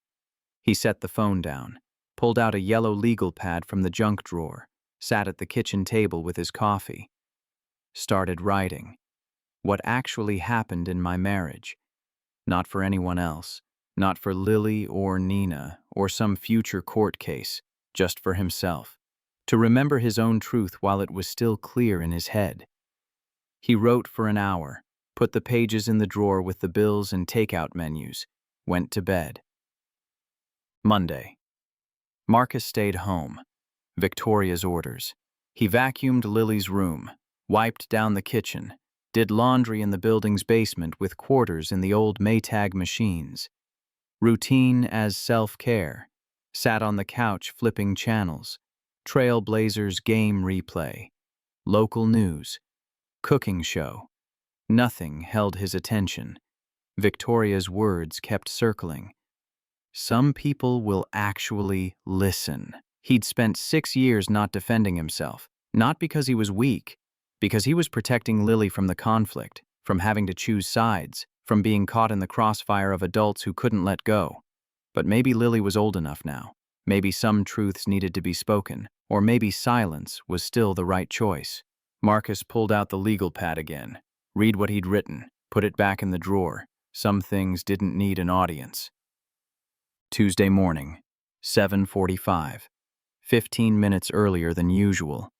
He set the phone down, pulled out a yellow legal pad from the junk drawer, sat at the kitchen table with his coffee. Started writing. What actually happened in my marriage. Not for anyone else. Not for Lily or Nina or some future court case. Just for himself. To remember his own truth while it was still clear in his head. He wrote for an hour, put the pages in the drawer with the bills and takeout menus, went to bed. Monday. Marcus stayed home. Victoria's orders. He vacuumed Lily's room, wiped down the kitchen, did laundry in the building's basement with quarters in the old Maytag machines. Routine as self-care. Sat on the couch flipping channels. Trailblazers game replay. Local news. Cooking show. Nothing held his attention. Victoria's words kept circling. Some people will actually listen. He'd spent 6 years not defending himself, not because he was weak, because he was protecting Lily from the conflict, from having to choose sides, from being caught in the crossfire of adults who couldn't let go. But maybe Lily was old enough now. Maybe some truths needed to be spoken, or maybe silence was still the right choice. Marcus pulled out the legal pad again, read what he'd written, put it back in the drawer. Some things didn't need an audience. Tuesday morning, 7:45, 15 minutes earlier than usual.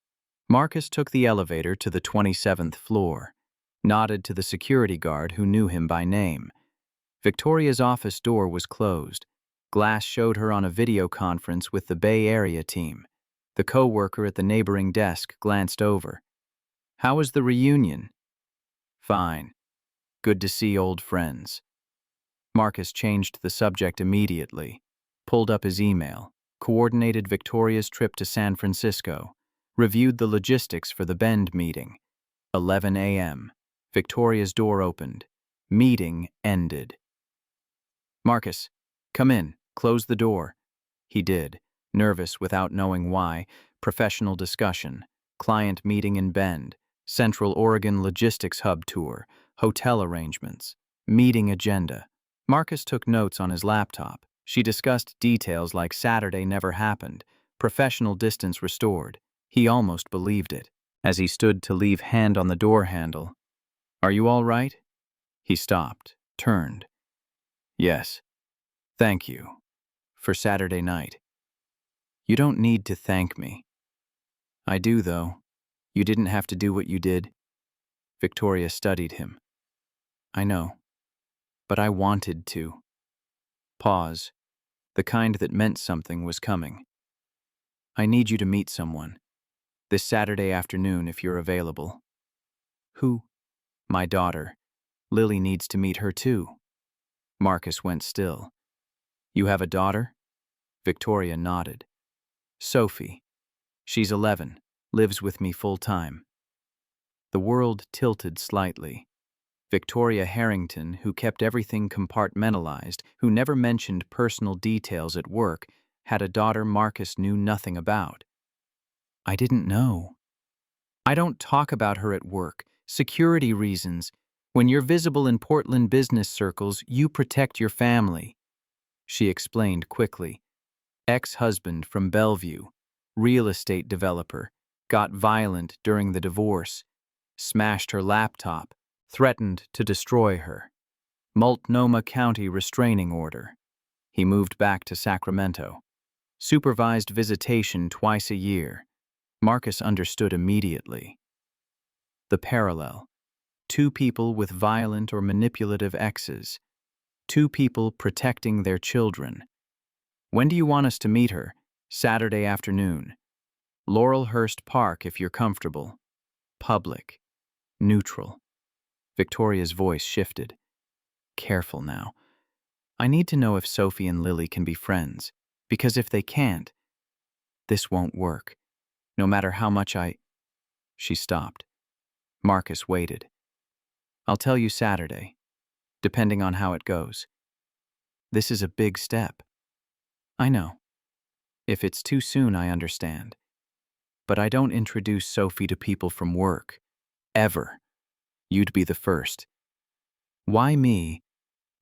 Marcus took the elevator to the 27th floor, nodded to the security guard who knew him by name. Victoria's office door was closed. Glass showed her on a video conference with the Bay Area team. The co-worker at the neighboring desk glanced over. How was the reunion? Fine. Good to see old friends. Marcus changed the subject immediately, pulled up his email, coordinated Victoria's trip to San Francisco, reviewed the logistics for the Bend meeting. 11 a.m. Victoria's door opened. Meeting ended. Marcus, come in, close the door. He did, nervous without knowing why. Professional discussion, client meeting in Bend, Central Oregon Logistics Hub tour, hotel arrangements, meeting agenda. Marcus took notes on his laptop. She discussed details like Saturday never happened, professional distance restored. He almost believed it. As he stood to leave hand on the door handle, "Are you all right?" He stopped, turned. "Yes. Thank you. For Saturday night." "You don't need to thank me." "I do, though. You didn't have to do what you did." Victoria studied him. "I know. But I wanted to." Pause. The kind that meant something was coming. "I need you to meet someone. This Saturday afternoon if you're available." "Who?" "My daughter. Lily needs to meet her too." Marcus went still. "You have a daughter?" Victoria nodded. "Sophie. She's 11, lives with me full-time." The world tilted slightly. Victoria Harrington, who kept everything compartmentalized, who never mentioned personal details at work, had a daughter Marcus knew nothing about. "I didn't know." "I don't talk about her at work. Security reasons. When you're visible in Portland business circles, you protect your family." She explained quickly. Ex-husband from Bellevue, real estate developer, got violent during the divorce, smashed her laptop, threatened to destroy her. Multnomah County restraining order. He moved back to Sacramento. Supervised visitation twice a year. Marcus understood immediately. The parallel. 2 people with violent or manipulative exes. 2 people protecting their children. "When do you want us to meet her?" "Saturday afternoon. Laurelhurst Park if you're comfortable. Public. Neutral." Victoria's voice shifted. "Careful now. I need to know if Sophie and Lily can be friends, because if they can't, this won't work. No matter how much I—" She stopped. Marcus waited. "I'll tell you Saturday, depending on how it goes. This is a big step." "I know. If it's too soon, I understand." but I don't introduce Sophie to people from work. Ever. You'd be the first. Why me?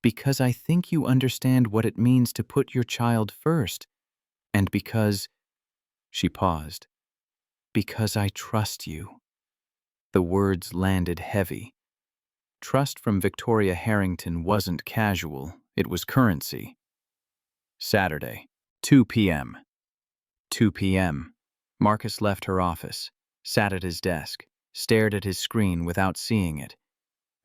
Because I think you understand what it means to put your child first. And because, she paused, because I trust you. The words landed heavy. Trust from Victoria Harrington wasn't casual, it was currency. Saturday, 2 p.m. 2 p.m. Marcus left her office, sat at his desk, stared at his screen without seeing it.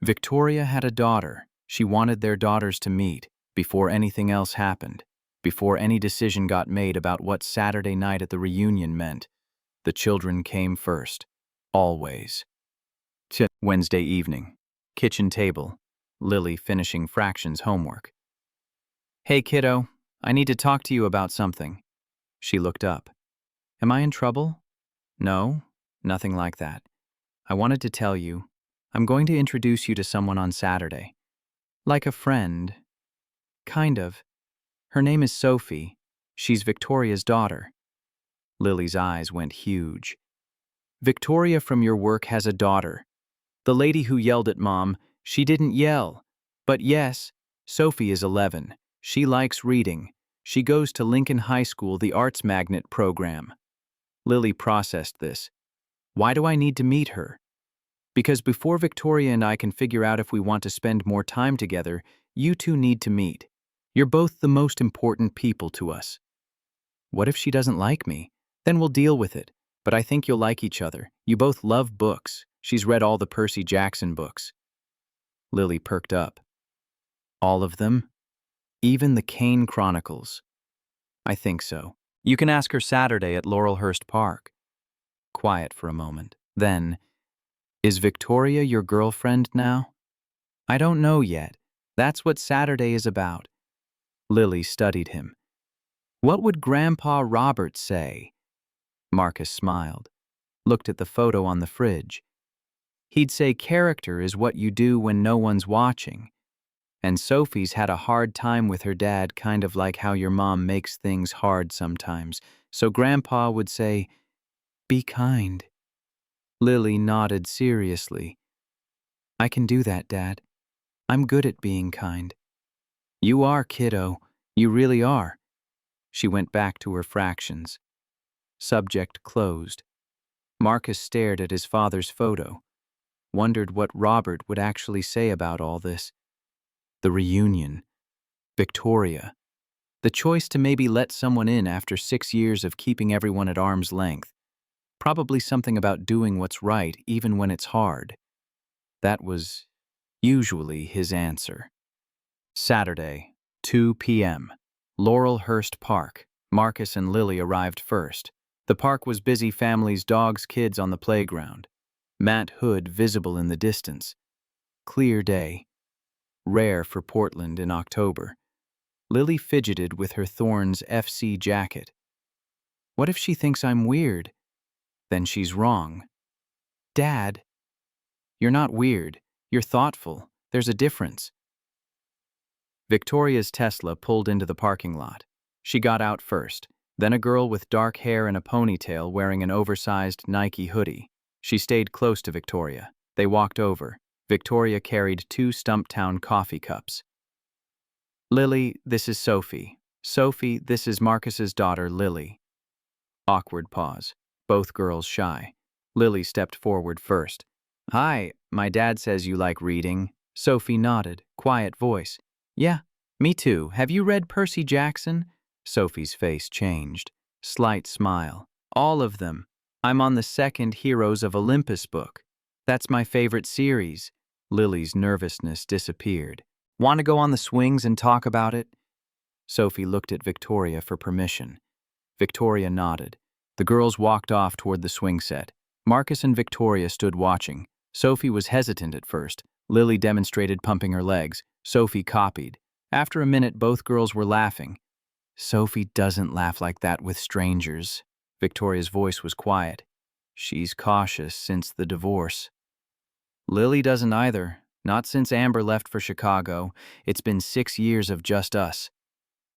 Victoria had a daughter. She wanted their daughters to meet before anything else happened, before any decision got made about what Saturday night at the reunion meant. The children came first. Always. Wednesday evening. Kitchen table. Lily finishing fractions homework. Hey, kiddo, I need to talk to you about something. She looked up. Am I in trouble? No, nothing like that. I wanted to tell you, I'm going to introduce you to someone on Saturday. Like a friend. Kind of. Her name is Sophie. She's Victoria's daughter. Lily's eyes went huge. Victoria from your work has a daughter. The lady who yelled at Mom, she didn't yell. But yes, Sophie is 11. She likes reading. She goes to Lincoln High School, the Arts Magnet program. Lily processed this. Why do I need to meet her? Because before Victoria and I can figure out if we want to spend more time together, you two need to meet. You're both the most important people to us. What if she doesn't like me? Then we'll deal with it. But I think you'll like each other. You both love books. She's read all the Percy Jackson books. Lily perked up. All of them? Even the Kane Chronicles? I think so. You can ask her Saturday at Laurelhurst Park. Quiet for a moment. Then, is Victoria your girlfriend now? I don't know yet. That's what Saturday is about. Lily studied him. What would Grandpa Robert say? Marcus smiled, looked at the photo on the fridge. He'd say character is what you do when no one's watching. And Sophie's had a hard time with her dad, kind of like how your mom makes things hard sometimes. So Grandpa would say, be kind. Lily nodded seriously. I can do that, Dad. I'm good at being kind. You are, kiddo. You really are. She went back to her fractions. Subject closed. Marcus stared at his father's photo, wondered what Robert would actually say about all this. The reunion. Victoria. The choice to maybe let someone in after 6 years of keeping everyone at arm's length. Probably something about doing what's right even when it's hard. That was usually his answer. Saturday, 2 p.m. Laurelhurst Park. Marcus and Lily arrived first. The park was busy, families, dogs, kids on the playground. Matt Hood visible in the distance. Clear day. Rare for Portland in October. Lily fidgeted with her Thorns FC jacket. What if she thinks I'm weird? Then she's wrong. Dad, you're not weird. You're thoughtful. There's a difference. Victoria's Tesla pulled into the parking lot. She got out first. Then a girl with dark hair and a ponytail wearing an oversized Nike hoodie. She stayed close to Victoria. They walked over. Victoria carried 2 Stumptown coffee cups. Lily, this is Sophie. Sophie, this is Marcus's daughter, Lily. Awkward pause. Both girls shy. Lily stepped forward first. Hi, my dad says you like reading. Sophie nodded, quiet voice. Yeah, me too. Have you read Percy Jackson? Sophie's face changed. Slight smile. All of them. I'm on the 2nd Heroes of Olympus book. That's my favorite series. Lily's nervousness disappeared. Want to go on the swings and talk about it? Sophie looked at Victoria for permission. Victoria nodded. The girls walked off toward the swing set. Marcus and Victoria stood watching. Sophie was hesitant at first. Lily demonstrated pumping her legs. Sophie copied. After a minute, both girls were laughing. Sophie doesn't laugh like that with strangers. Victoria's voice was quiet. She's cautious since the divorce. Lily doesn't either. Not since Amber left for Chicago. It's been 6 years of just us.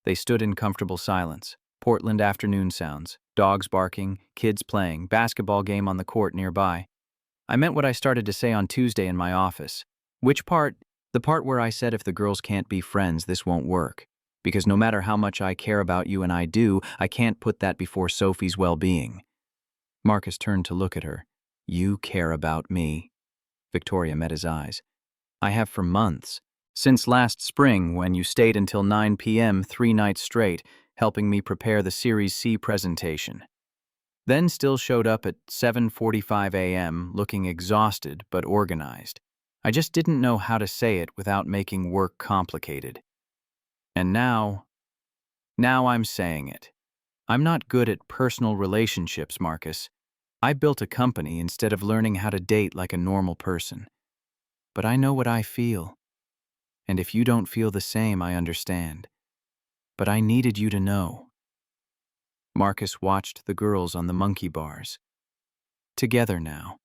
They stood in comfortable silence. Portland afternoon sounds, dogs barking, kids playing, basketball game on the court nearby. I meant what I started to say on Tuesday in my office. Which part? The part where I said if the girls can't be friends, this won't work. Because no matter how much I care about you, and I do, I can't put that before Sophie's well-being. Marcus turned to look at her. You care about me. Victoria met his eyes. I have for months. Since last spring, when you stayed until 9 p.m. 3 nights straight, helping me prepare the Series C presentation. Then still showed up at 7:45 a.m. looking exhausted but organized. I just didn't know how to say it without making work complicated. And now I'm saying it. I'm not good at personal relationships, Marcus. I built a company instead of learning how to date like a normal person. But I know what I feel. And if you don't feel the same, I understand. But I needed you to know. Marcus watched the girls on the monkey bars. Together now.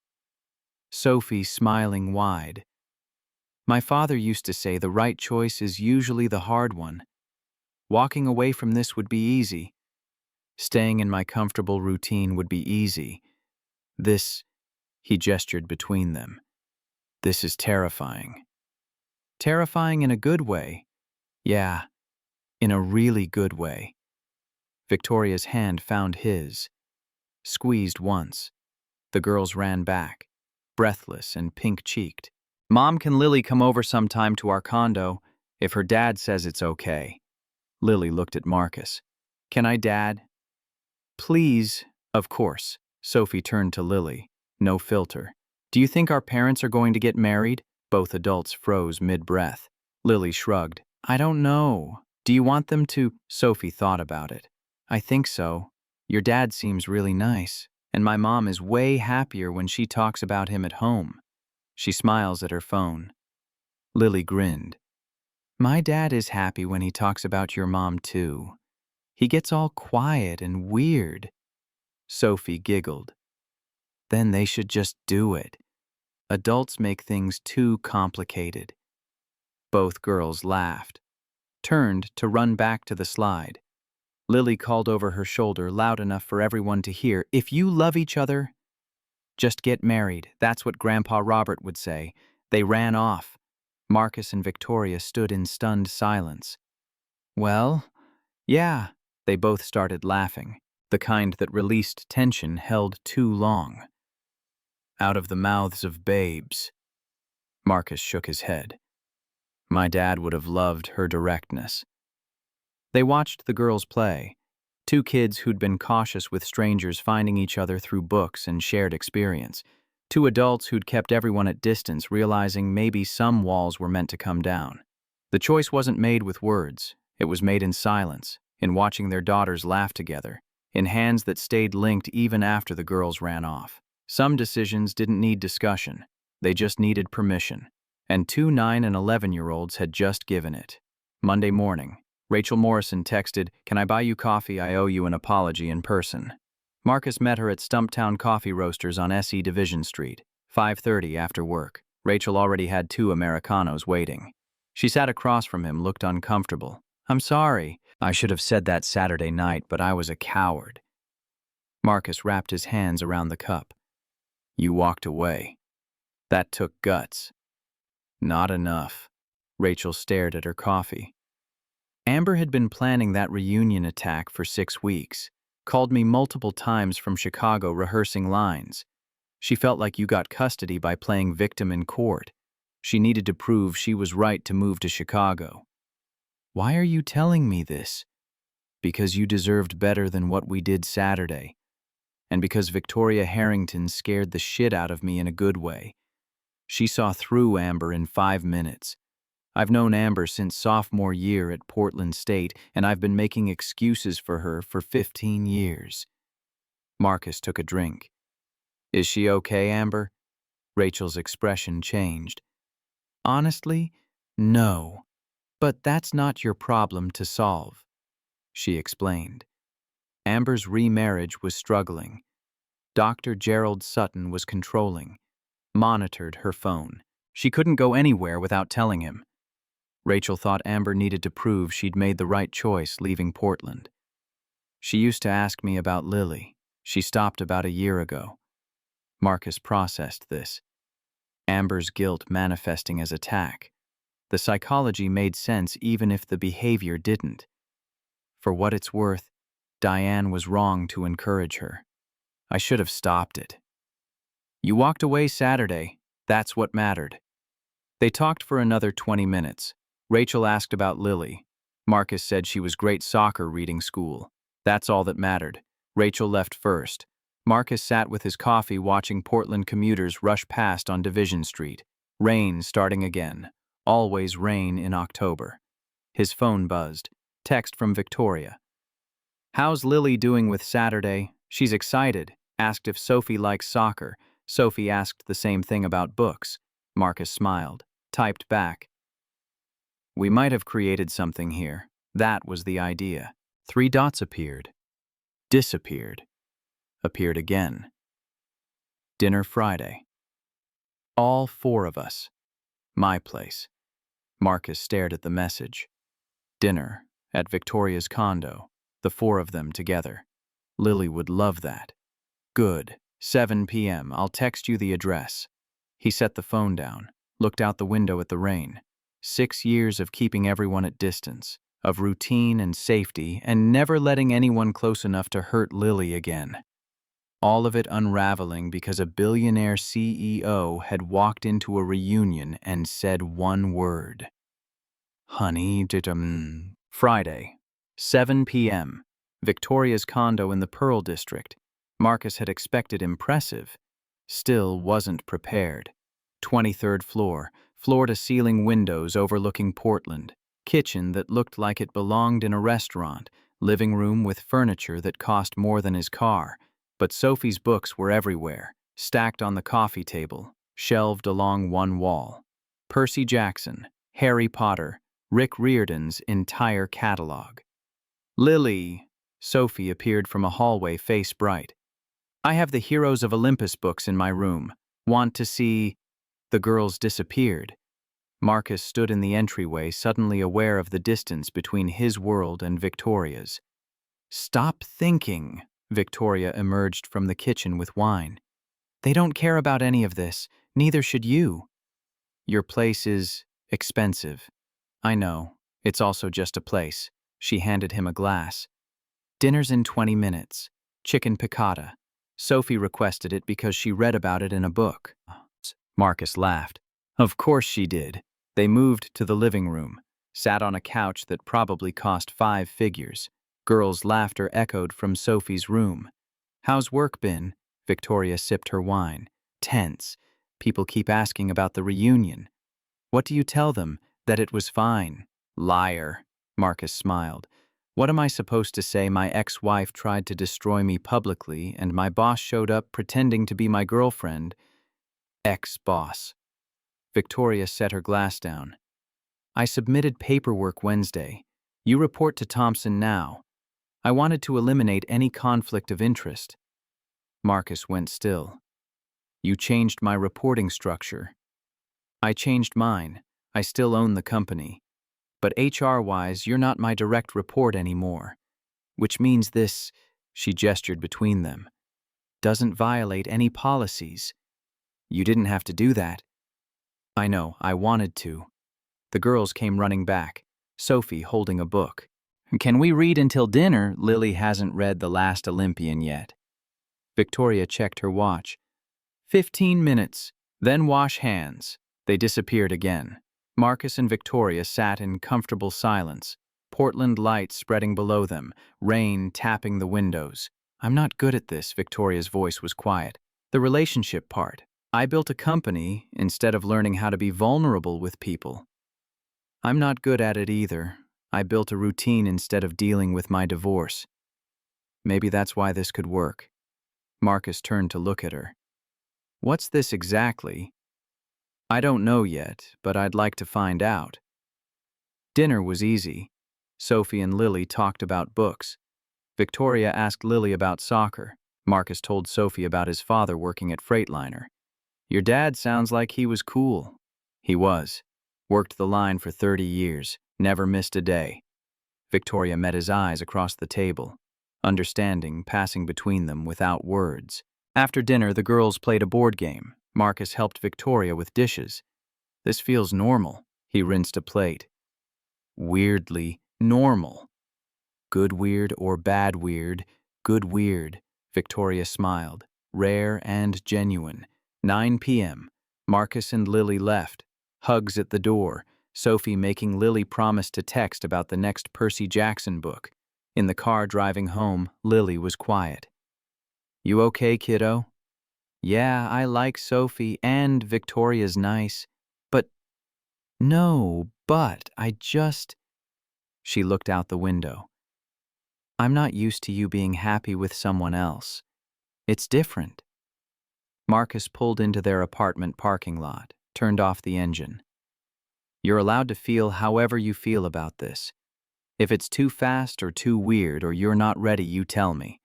Sophie smiling wide. My father used to say the right choice is usually the hard one. Walking away from this would be easy. Staying in my comfortable routine would be easy. This, he gestured between them. This is terrifying. Terrifying in a good way. Yeah, in a really good way. Victoria's hand found his. Squeezed once. The girls ran back, breathless and pink-cheeked. Mom, can Lily come over sometime to our condo if her dad says it's okay? Lily looked at Marcus. Can I, Dad? Please. Of course. Sophie turned to Lily. No filter. Do you think our parents are going to get married? Both adults froze mid-breath. Lily shrugged. I don't know. Do you want them to? Sophie thought about it. I think so. Your dad seems really nice, and my mom is way happier when she talks about him at home. She smiles at her phone. Lily grinned. My dad is happy when he talks about your mom too. He gets all quiet and weird. Sophie giggled. Then they should just do it. Adults make things too complicated. Both girls laughed, turned to run back to the slide. Lily called over her shoulder loud enough for everyone to hear, if you love each other, just get married. That's what Grandpa Robert would say. They ran off. Marcus and Victoria stood in stunned silence. Well, yeah, they both started laughing, the kind that released tension held too long. Out of the mouths of babes. Marcus shook his head. My dad would have loved her directness. They watched the girls play, two kids who'd been cautious with strangers finding each other through books and shared experience, two adults who'd kept everyone at distance realizing maybe some walls were meant to come down. The choice wasn't made with words, it was made in silence, in watching their daughters laugh together, in hands that stayed linked even after the girls ran off. Some decisions didn't need discussion, they just needed permission, and two 9 and 11-year-olds had just given it. Monday morning, Rachel Morrison texted, can I buy you coffee? I owe you an apology in person. Marcus met her at Stumptown Coffee Roasters on SE Division Street, 5:30 after work. Rachel already had 2 Americanos waiting. She sat across from him, looked uncomfortable. I'm sorry. I should have said that Saturday night, but I was a coward. Marcus wrapped his hands around the cup. You walked away. That took guts. Not enough. Rachel stared at her coffee. Amber had been planning that reunion attack for 6 weeks, called me multiple times from Chicago rehearsing lines. She felt like you got custody by playing victim in court. She needed to prove she was right to move to Chicago. Why are you telling me this? Because you deserved better than what we did Saturday. And because Victoria Harrington scared the shit out of me in a good way. She saw through Amber in 5 minutes. I've known Amber since sophomore year at Portland State, and I've been making excuses for her for 15 years. Marcus took a drink. Is she okay, Amber? Rachel's expression changed. Honestly, no. But that's not your problem to solve, she explained. Amber's remarriage was struggling. Dr. Gerald Sutton was controlling, monitored her phone. She couldn't go anywhere without telling him. Rachel thought Amber needed to prove she'd made the right choice leaving Portland. She used to ask me about Lily. She stopped about a year ago. Marcus processed this. Amber's guilt manifesting as attack. The psychology made sense even if the behavior didn't. For what it's worth, Diane was wrong to encourage her. I should have stopped it. You walked away Saturday. That's what mattered. They talked for another 20 minutes. Rachel asked about Lily. Marcus said she was great soccer reading school. That's all that mattered. Rachel left first. Marcus sat with his coffee watching Portland commuters rush past on Division Street. Rain starting again. Always rain in October. His phone buzzed. Text from Victoria. How's Lily doing with Saturday? She's excited. Asked if Sophie likes soccer. Sophie asked the same thing about books. Marcus smiled. Typed back. We might have created something here. That was the idea. 3 dots appeared. Disappeared. Appeared again. Dinner Friday. All 4 of us. My place. Marcus stared at the message. Dinner at Victoria's condo. The 4 of them together. Lily would love that. Good. 7 p.m. I'll text you the address. He set the phone down, looked out the window at the rain. 6 years of keeping everyone at distance, of routine and safety, and never letting anyone close enough to hurt Lily again. All of it unraveling because a billionaire CEO had walked into a reunion and said one word. Honey, Friday, 7 p.m. Victoria's condo in the Pearl District. Marcus had expected impressive. Still wasn't prepared. 23rd floor, floor-to-ceiling windows overlooking Portland. Kitchen that looked like it belonged in a restaurant. Living room with furniture that cost more than his car. But Sophie's books were everywhere, stacked on the coffee table, shelved along one wall. Percy Jackson, Harry Potter, Rick Riordan's entire catalog. Lily, Sophie appeared from a hallway, face bright. I have the Heroes of Olympus books in my room. Want to see? The girls disappeared. Marcus stood in the entryway, suddenly aware of the distance between his world and Victoria's. Stop thinking. Victoria emerged from the kitchen with wine. They don't care about any of this. Neither should you. Your place is expensive. I know. It's also just a place. She handed him a glass. Dinner's in 20 minutes. Chicken piccata. Sophie requested it because she read about it in a book. Marcus laughed. Of course she did. They moved to the living room, sat on a couch that probably cost 5 figures. Girls' laughter echoed from Sophie's room. How's work been? Victoria sipped her wine. Tense. People keep asking about the reunion. What do you tell them? That it was fine. Liar. Marcus smiled. What am I supposed to say? My ex-wife tried to destroy me publicly, and my boss showed up pretending to be my girlfriend. Ex-boss. Victoria set her glass down. I submitted paperwork Wednesday. You report to Thompson now. I wanted to eliminate any conflict of interest. Marcus went still. You changed my reporting structure. I changed mine. I still own the company. But HR-wise, you're not my direct report anymore. Which means this, she gestured between them, doesn't violate any policies. You didn't have to do that. I know, I wanted to. The girls came running back, Sophie holding a book. Can we read until dinner? Lily hasn't read The Last Olympian yet. Victoria checked her watch. 15 minutes, then wash hands. They disappeared again. Marcus and Victoria sat in comfortable silence, Portland lights spreading below them, rain tapping the windows. I'm not good at this, Victoria's voice was quiet. The relationship part. I built a company instead of learning how to be vulnerable with people. I'm not good at it either. I built a routine instead of dealing with my divorce. Maybe that's why this could work. Marcus turned to look at her. What's this exactly? I don't know yet, but I'd like to find out. Dinner was easy. Sophie and Lily talked about books. Victoria asked Lily about soccer. Marcus told Sophie about his father working at Freightliner. Your dad sounds like he was cool. He was. Worked the line for 30 years, never missed a day. Victoria met his eyes across the table. understanding passing between them without words. After dinner, the girls played a board game. Marcus helped Victoria with dishes. This feels normal. He rinsed a plate. Weirdly normal. Good weird or bad weird? Good weird. Victoria smiled. Rare and genuine. 9 p.m. Marcus and Lily left. Hugs at the door. Sophie making Lily promise to text about the next Percy Jackson book. In the car driving home, Lily was quiet. You okay, kiddo? Yeah, I like Sophie and Victoria's nice. But, no, but I just... She looked out the window. I'm not used to you being happy with someone else. It's different. Marcus pulled into their apartment parking lot, turned off the engine. You're allowed to feel however you feel about this. If it's too fast or too weird or you're not ready, you tell me.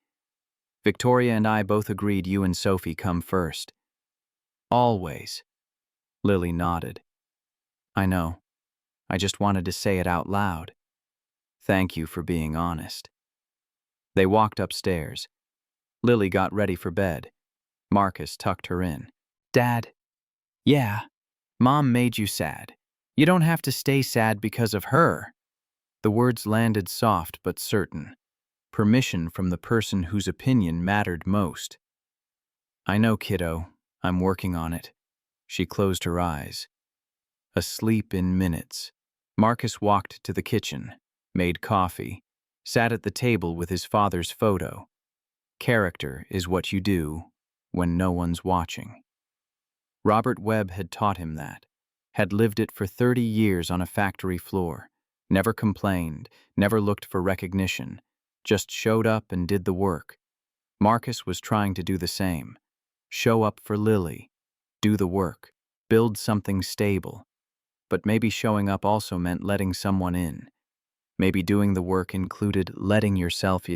Victoria and I both agreed you and Sophie come first. Always. Lily nodded. I know. I just wanted to say it out loud. Thank you for being honest. They walked upstairs. Lily got ready for bed. Marcus tucked her in. Dad. Yeah. Mom made you sad. You don't have to stay sad because of her. The words landed soft but certain. Permission from the person whose opinion mattered most. I know, kiddo. I'm working on it. She closed her eyes. Asleep in minutes. Marcus walked to the kitchen, made coffee, sat at the table with his father's photo. Character is what you do when no one's watching. Robert Webb had taught him that, had lived it for 30 years on a factory floor, never complained, never looked for recognition, just showed up and did the work. Marcus was trying to do the same. Show up for Lily, do the work, build something stable. But maybe showing up also meant letting someone in. Maybe doing the work included letting yourself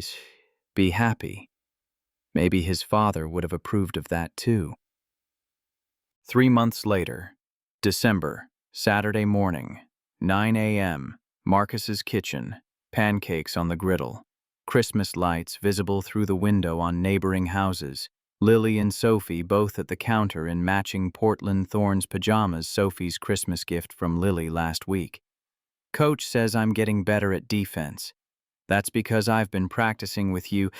be happy. Maybe his father would have approved of that too. 3 months later, December, Saturday morning, 9 a.m., Marcus's kitchen, pancakes on the griddle, Christmas lights visible through the window on neighboring houses, Lily and Sophie both at the counter in matching Portland Thorns pajamas, Sophie's Christmas gift from Lily last week. Coach says I'm getting better at defense. That's because I've been practicing with you.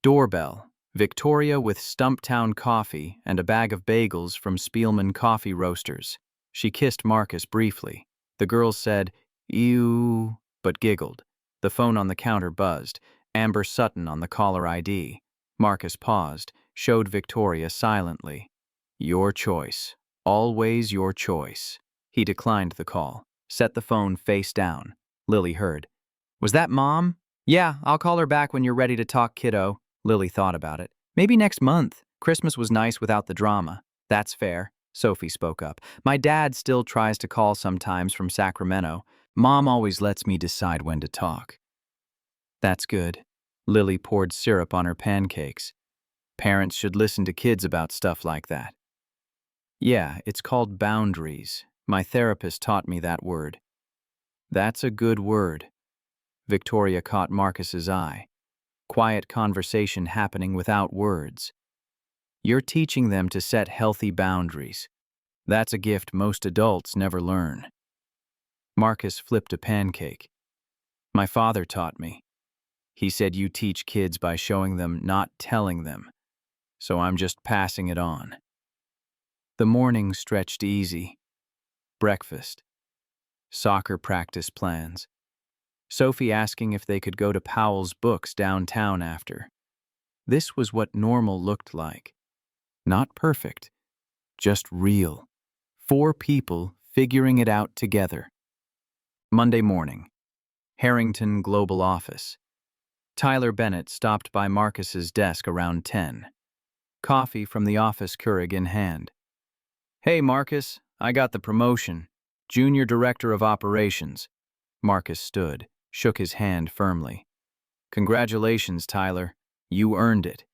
Doorbell. Victoria with Stumptown coffee and a bag of bagels from Spielman Coffee Roasters. She kissed Marcus briefly. The girls said, ew, but giggled. The phone on the counter buzzed. Amber Sutton on the caller ID. Marcus paused, showed Victoria silently. Your choice. Always your choice. He declined the call, set the phone face down. Lily heard. Was that Mom? Yeah, I'll call her back when you're ready to talk, kiddo. Lily thought about it. Maybe next month. Christmas was nice without the drama. That's fair, Sophie spoke up. My dad still tries to call sometimes from Sacramento. Mom always lets me decide when to talk. That's good. Lily poured syrup on her pancakes. Parents should listen to kids about stuff like that. Yeah, it's called boundaries. My therapist taught me that word. That's a good word. Victoria caught Marcus's eye. Quiet conversation happening without words. You're teaching them to set healthy boundaries. That's a gift most adults never learn. Marcus flipped a pancake. My father taught me. He said you teach kids by showing them, not telling them. So I'm just passing it on. The morning stretched easy. Breakfast. Soccer practice plans. Sophie asking if they could go to Powell's Books downtown after. This was what normal looked like. Not perfect, just real. 4 people figuring it out together. Monday morning. Harrington Global Office. Tyler Bennett stopped by Marcus's desk around 10. Coffee from the office Keurig in hand. Hey, Marcus, I got the promotion. Junior Director of Operations. Marcus stood, shook his hand firmly. Congratulations, Tyler. You earned it.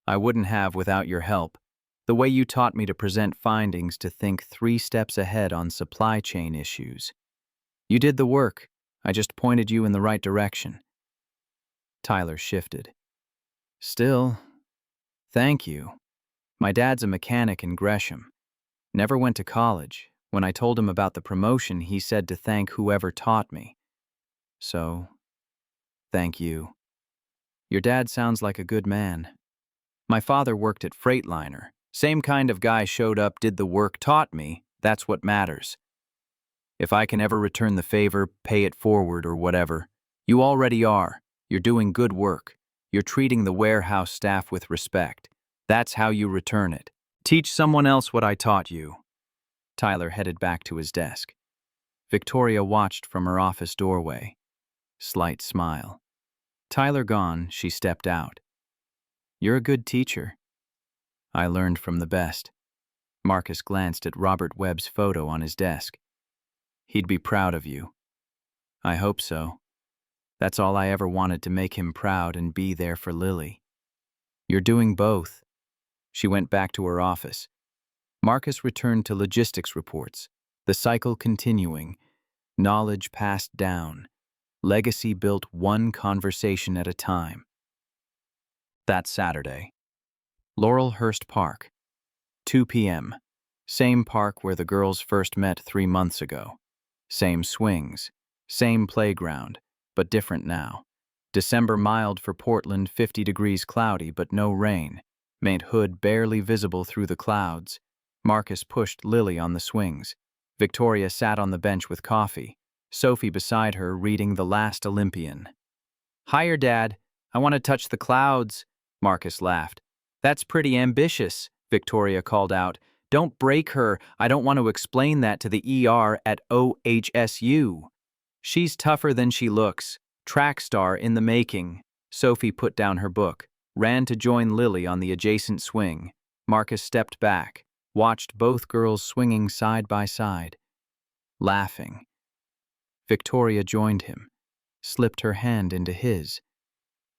I wouldn't have without your help. The way you taught me to present findings, to think 3 steps ahead on supply chain issues. You did the work. I just pointed you in the right direction. Tyler shifted. Still, thank you. My dad's a mechanic in Gresham. Never went to college. When I told him about the promotion, he said to thank whoever taught me. So, thank you. Your dad sounds like a good man. My father worked at Freightliner. Same kind of guy showed up, did the work, taught me. That's what matters. If I can ever return the favor, pay it forward or whatever. You already are. You're doing good work. You're treating the warehouse staff with respect. That's how you return it. Teach someone else what I taught you. Tyler headed back to his desk. Victoria watched from her office doorway. Slight smile. Tyler gone, she stepped out. You're a good teacher. I learned from the best. Marcus glanced at Robert Webb's photo on his desk. He'd be proud of you. I hope so. That's all I ever wanted, to make him proud and be there for Lily. You're doing both. She went back to her office. Marcus returned to logistics reports, the cycle continuing, knowledge passed down, legacy built one conversation at a time. That Saturday. Laurelhurst Park, 2 p.m. Same park where the girls first met 3 months ago. Same swings, same playground, but different now. December mild for Portland, 50 degrees cloudy but no rain. Made Hood barely visible through the clouds. Marcus pushed Lily on the swings. Victoria sat on the bench with coffee. Sophie beside her reading The Last Olympian. Higher, Dad. I want to touch the clouds. Marcus laughed. That's pretty ambitious, Victoria called out. Don't break her. I don't want to explain that to the ER at OHSU. She's tougher than she looks. Track star in the making. Sophie put down her book, ran to join Lily on the adjacent swing. Marcus stepped back, watched both girls swinging side by side. Laughing. Victoria joined him, slipped her hand into his.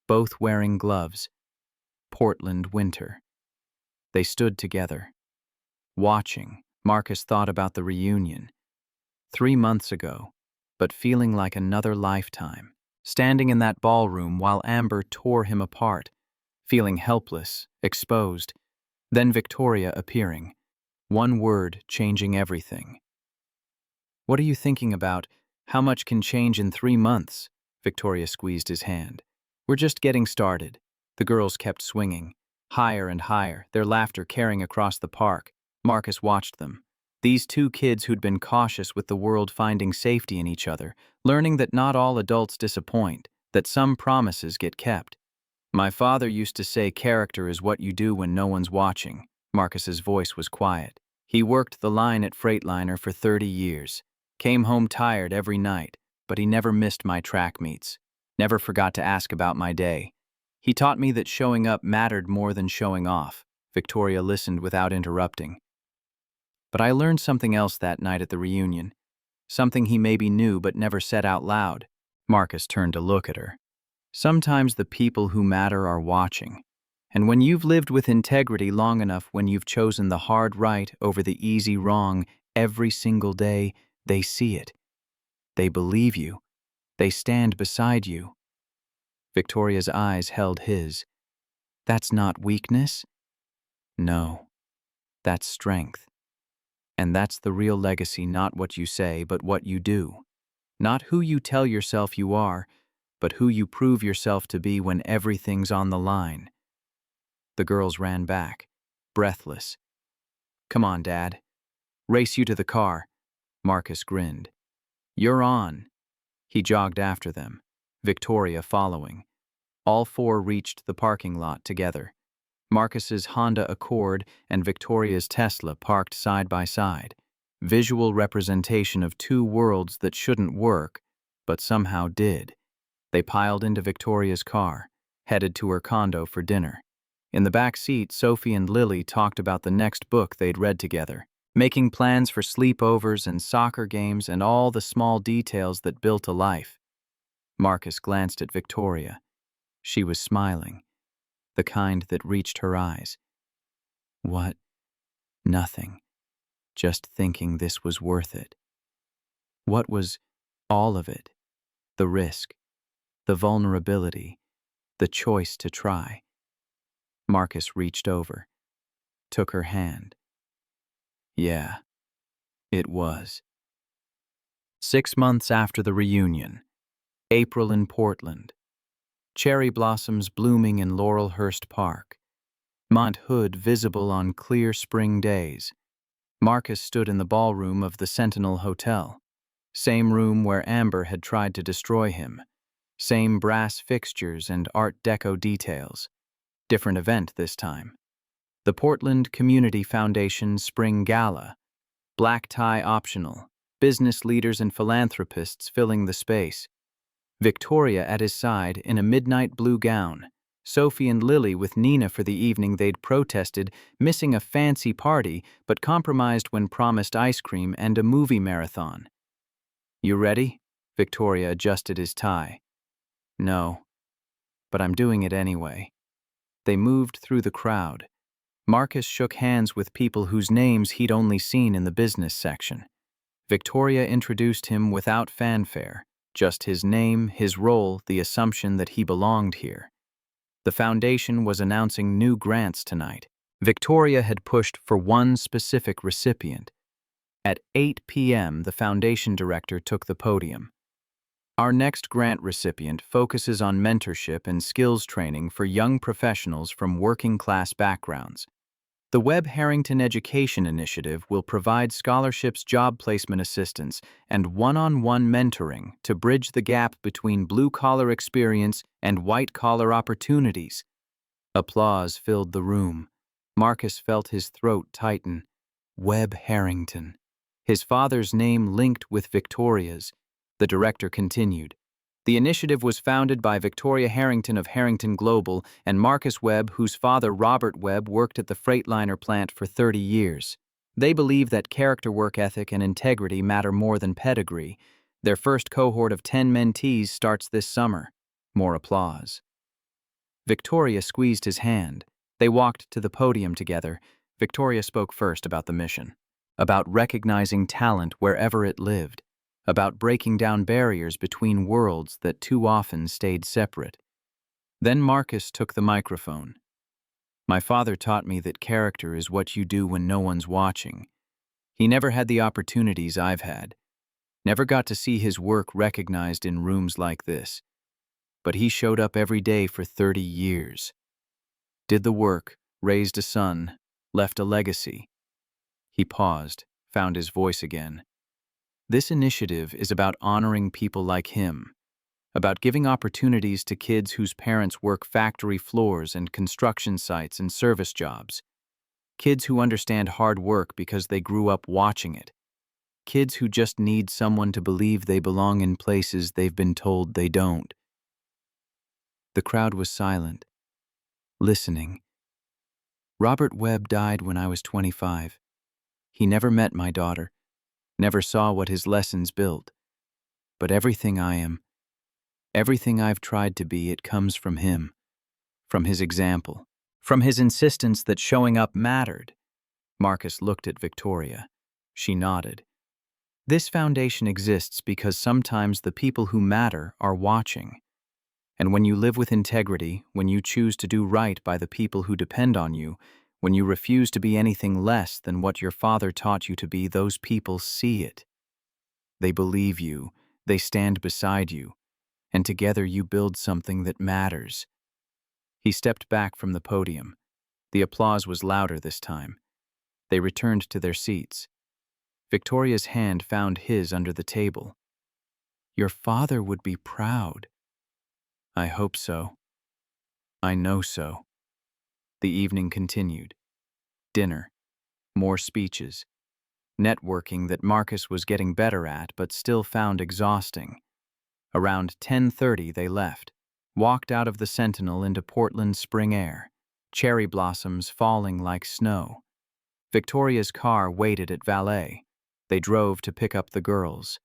Both wearing gloves. Portland winter. They stood together. Watching, Marcus thought about the reunion. 3 months ago, but feeling like another lifetime. Standing in that ballroom while Amber tore him apart. Feeling helpless, exposed. Then Victoria appearing. One word changing everything. What are you thinking about? How much can change in 3 months? Victoria squeezed his hand. We're just getting started. The girls kept swinging. Higher and higher, their laughter carrying across the park. Marcus watched them. These two kids who'd been cautious with the world, finding safety in each other, learning that not all adults disappoint, that some promises get kept. My father used to say character is what you do when no one's watching. Marcus's voice was quiet. He worked the line at Freightliner for 30 years. Came home tired every night, but he never missed my track meets. Never forgot to ask about my day. He taught me that showing up mattered more than showing off. Victoria listened without interrupting. But I learned something else that night at the reunion. Something he maybe knew but never said out loud. Marcus turned to look at her. Sometimes the people who matter are watching. And when you've lived with integrity long enough, when you've chosen the hard right over the easy wrong every single day, they see it. They believe you. They stand beside you. Victoria's eyes held his. That's not weakness. No, that's strength. And that's the real legacy, not what you say, but what you do. Not who you tell yourself you are, but who you prove yourself to be when everything's on the line. The girls ran back, breathless. Come on, Dad. Race you to the car. Marcus grinned. You're on. He jogged after them, Victoria following. All four reached the parking lot together. Marcus's Honda Accord and Victoria's Tesla parked side by side. Visual representation of two worlds that shouldn't work, but somehow did. They piled into Victoria's car, headed to her condo for dinner. In the back seat, Sophie and Lily talked about the next book they'd read together, making plans for sleepovers and soccer games and all the small details that built a life. Marcus glanced at Victoria. She was smiling, the kind that reached her eyes. What? Nothing. Just thinking this was worth it. What was all of it? The risk, the vulnerability, the choice to try. Marcus reached over, took her hand. Yeah, it was. 6 months after the reunion, April in Portland. Cherry blossoms blooming in Laurelhurst Park. Mount Hood visible on clear spring days. Marcus stood in the ballroom of the Sentinel Hotel. Same room where Amber had tried to destroy him. Same brass fixtures and Art Deco details. Different event this time. The Portland Community Foundation Spring Gala. Black tie optional. Business leaders and philanthropists filling the space. Victoria at his side in a midnight blue gown. Sophie and Lily with Nina for the evening they'd protested, missing a fancy party but compromised when promised ice cream and a movie marathon. You ready? Victoria adjusted his tie. No, but I'm doing it anyway. They moved through the crowd. Marcus shook hands with people whose names he'd only seen in the business section. Victoria introduced him without fanfare, just his name, his role, the assumption that he belonged here. The foundation was announcing new grants tonight. Victoria had pushed for one specific recipient. At 8 p.m., the foundation director took the podium. Our next grant recipient focuses on mentorship and skills training for young professionals from working-class backgrounds. The Webb Harrington Education Initiative will provide scholarships, job placement assistance, and one-on-one mentoring to bridge the gap between blue-collar experience and white-collar opportunities. Applause filled the room. Marcus felt his throat tighten. Webb Harrington. His father's name linked with Victoria's. The director continued. The initiative was founded by Victoria Harrington of Harrington Global and Marcus Webb, whose father, Robert Webb, worked at the Freightliner plant for 30 years. They believe that character, work ethic, and integrity matter more than pedigree. Their first cohort of 10 mentees starts this summer. More applause. Victoria squeezed his hand. They walked to the podium together. Victoria spoke first about the mission, about recognizing talent wherever it lived, about breaking down barriers between worlds that too often stayed separate. Then Marcus took the microphone. My father taught me that character is what you do when no one's watching. He never had the opportunities I've had. Never got to see his work recognized in rooms like this. But he showed up every day for 30 years. Did the work, raised a son, left a legacy. He paused, found his voice again. This initiative is about honoring people like him, about giving opportunities to kids whose parents work factory floors and construction sites and service jobs, kids who understand hard work because they grew up watching it, kids who just need someone to believe they belong in places they've been told they don't. The crowd was silent, listening. Robert Webb died when I was 25. He never met my daughter. Never saw what his lessons built. But everything I am, everything I've tried to be, it comes from him, from his example, from his insistence that showing up mattered. Marcus looked at Victoria. She nodded. This foundation exists because sometimes the people who matter are watching. And when you live with integrity, when you choose to do right by the people who depend on you, when you refuse to be anything less than what your father taught you to be, those people see it. They believe you, they stand beside you, and together you build something that matters. He stepped back from the podium. The applause was louder this time. They returned to their seats. Victoria's hand found his under the table. Your father would be proud. I hope so. I know so. The evening continued. Dinner. More speeches. Networking that Marcus was getting better at but still found exhausting. Around 10:30 they left, walked out of the Sentinel into Portland's spring air, cherry blossoms falling like snow. Victoria's car waited at valet. They drove to pick up the girls.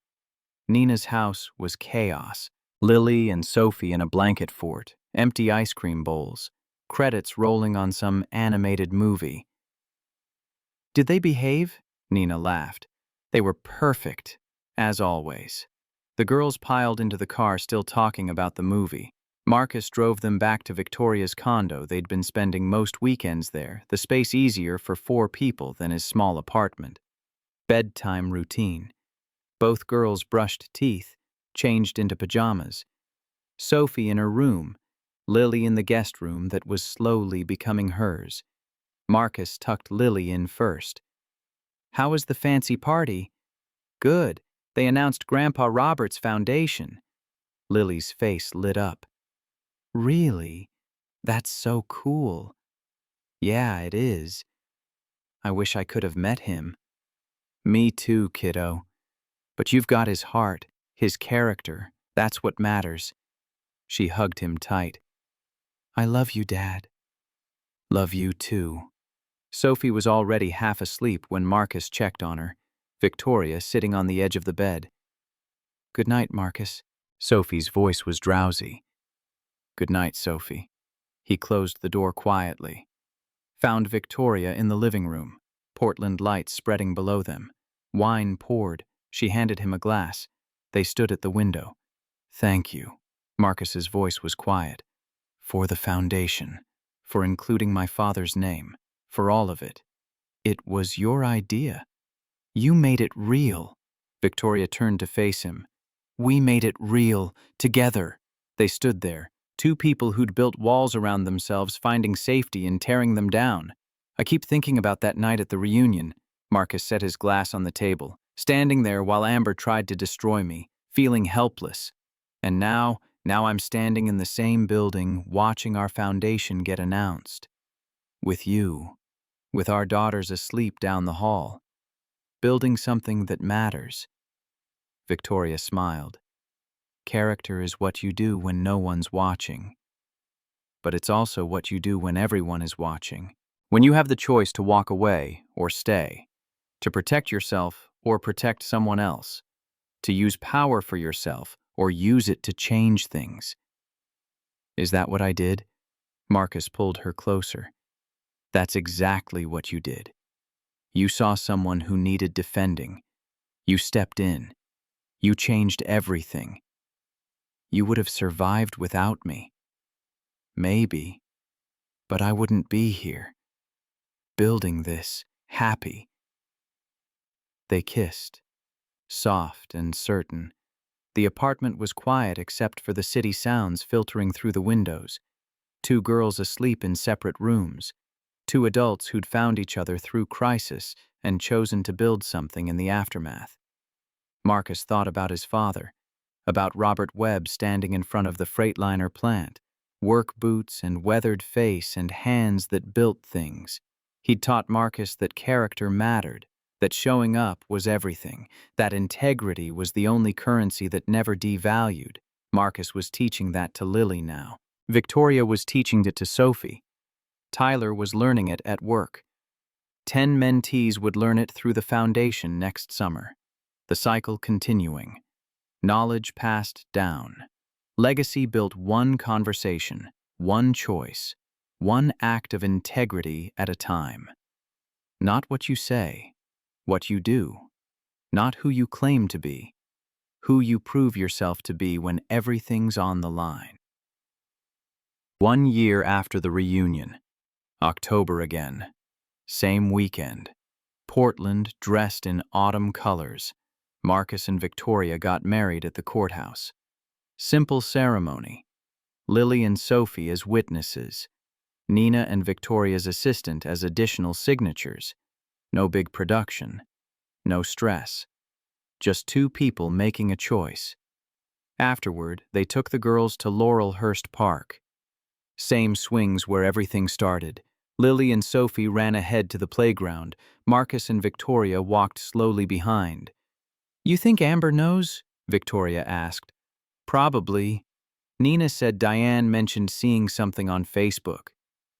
Nina's house was chaos. Lily and Sophie in a blanket fort, empty ice cream bowls, credits rolling on some animated movie. Did they behave? Nina laughed. They were perfect, as always. The girls piled into the car still talking about the movie. Marcus drove them back to Victoria's condo. They'd been spending most weekends there, the space easier for 4 people than his small apartment. Bedtime routine. Both girls brushed teeth, changed into pajamas. Sophie in her room, Lily in the guest room that was slowly becoming hers. Marcus tucked Lily in first. "How was the fancy party?" "Good. They announced Grandpa Robert's foundation." Lily's face lit up. "Really? That's so cool." "Yeah, it is. I wish I could have met him." "Me too, kiddo. But you've got his heart, his character. That's what matters." She hugged him tight. "I love you, Dad." "Love you too." Sophie was already half asleep when Marcus checked on her, Victoria sitting on the edge of the bed. "Good night, Marcus." Sophie's voice was drowsy. "Good night, Sophie." He closed the door quietly. Found Victoria in the living room, Portland lights spreading below them. Wine poured. She handed him a glass. They stood at the window. "Thank you." Marcus's voice was quiet. "For the foundation. For including my father's name. For all of it. It was your idea. You made it real." Victoria turned to face him. "We made it real. Together." They stood there, 2 people who'd built walls around themselves, finding safety and tearing them down. "I keep thinking about that night at the reunion." Marcus set his glass on the table, standing there while Amber tried to destroy me, feeling helpless. And now I'm standing in the same building, watching our foundation get announced. With you. With our daughters asleep down the hall. Building something that matters. Victoria smiled. "Character is what you do when no one's watching. But it's also what you do when everyone is watching. When you have the choice to walk away or stay. To protect yourself or protect someone else. To use power for yourself or use it to change things." "Is that what I did?" Marcus pulled her closer. "That's exactly what you did. You saw someone who needed defending. You stepped in. You changed everything. You would have survived without me. Maybe. But I wouldn't be here. Building this, happy." They kissed. Soft and certain. The apartment was quiet except for the city sounds filtering through the windows. 2 girls asleep in separate rooms. 2 adults who'd found each other through crisis and chosen to build something in the aftermath. Marcus thought about his father, about Robert Webb standing in front of the Freightliner plant, work boots and weathered face and hands that built things. He'd taught Marcus that character mattered, that showing up was everything, that integrity was the only currency that never devalued. Marcus was teaching that to Lily now. Victoria was teaching it to Sophie. Tyler was learning it at work. 10 mentees would learn it through the foundation next summer. The cycle continuing. Knowledge passed down. Legacy built one conversation, one choice, one act of integrity at a time. Not what you say, what you do. Not who you claim to be, who you prove yourself to be when everything's on the line. 1 year after the reunion. October again. Same weekend. Portland dressed in autumn colors. Marcus and Victoria got married at the courthouse. Simple ceremony. Lily and Sophie as witnesses. Nina and Victoria's assistant as additional signatures. No big production. No stress. Just 2 people making a choice. Afterward, they took the girls to Laurelhurst Park. Same swings where everything started. Lily and Sophie ran ahead to the playground. Marcus and Victoria walked slowly behind. "You think Amber knows?" Victoria asked. "Probably." Nina said Diane mentioned seeing something on Facebook.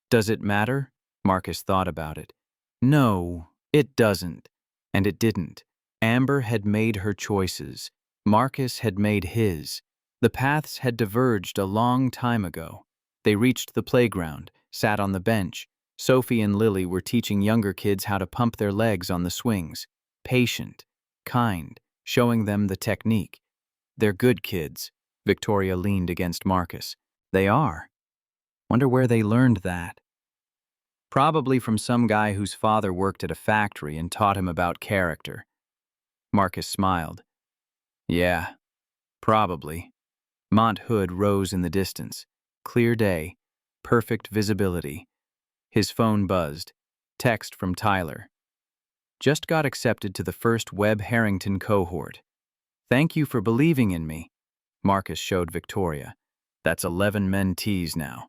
"Does it matter?" Marcus thought about it. "No, it doesn't." And it didn't. Amber had made her choices. Marcus had made his. The paths had diverged a long time ago. They reached the playground, sat on the bench. Sophie and Lily were teaching younger kids how to pump their legs on the swings. Patient, kind, showing them the technique. "They're good kids." Victoria leaned against Marcus. They are. Wonder where they learned that. Probably from some guy whose father worked at a factory and taught him about character. Marcus smiled. Yeah, probably. Mont Hood rose in the distance. Clear day. Perfect visibility. His phone buzzed. Text from Tyler. Just got accepted to the first Webb Harrington cohort. Thank you for believing in me. Marcus showed Victoria. That's 11 mentees now.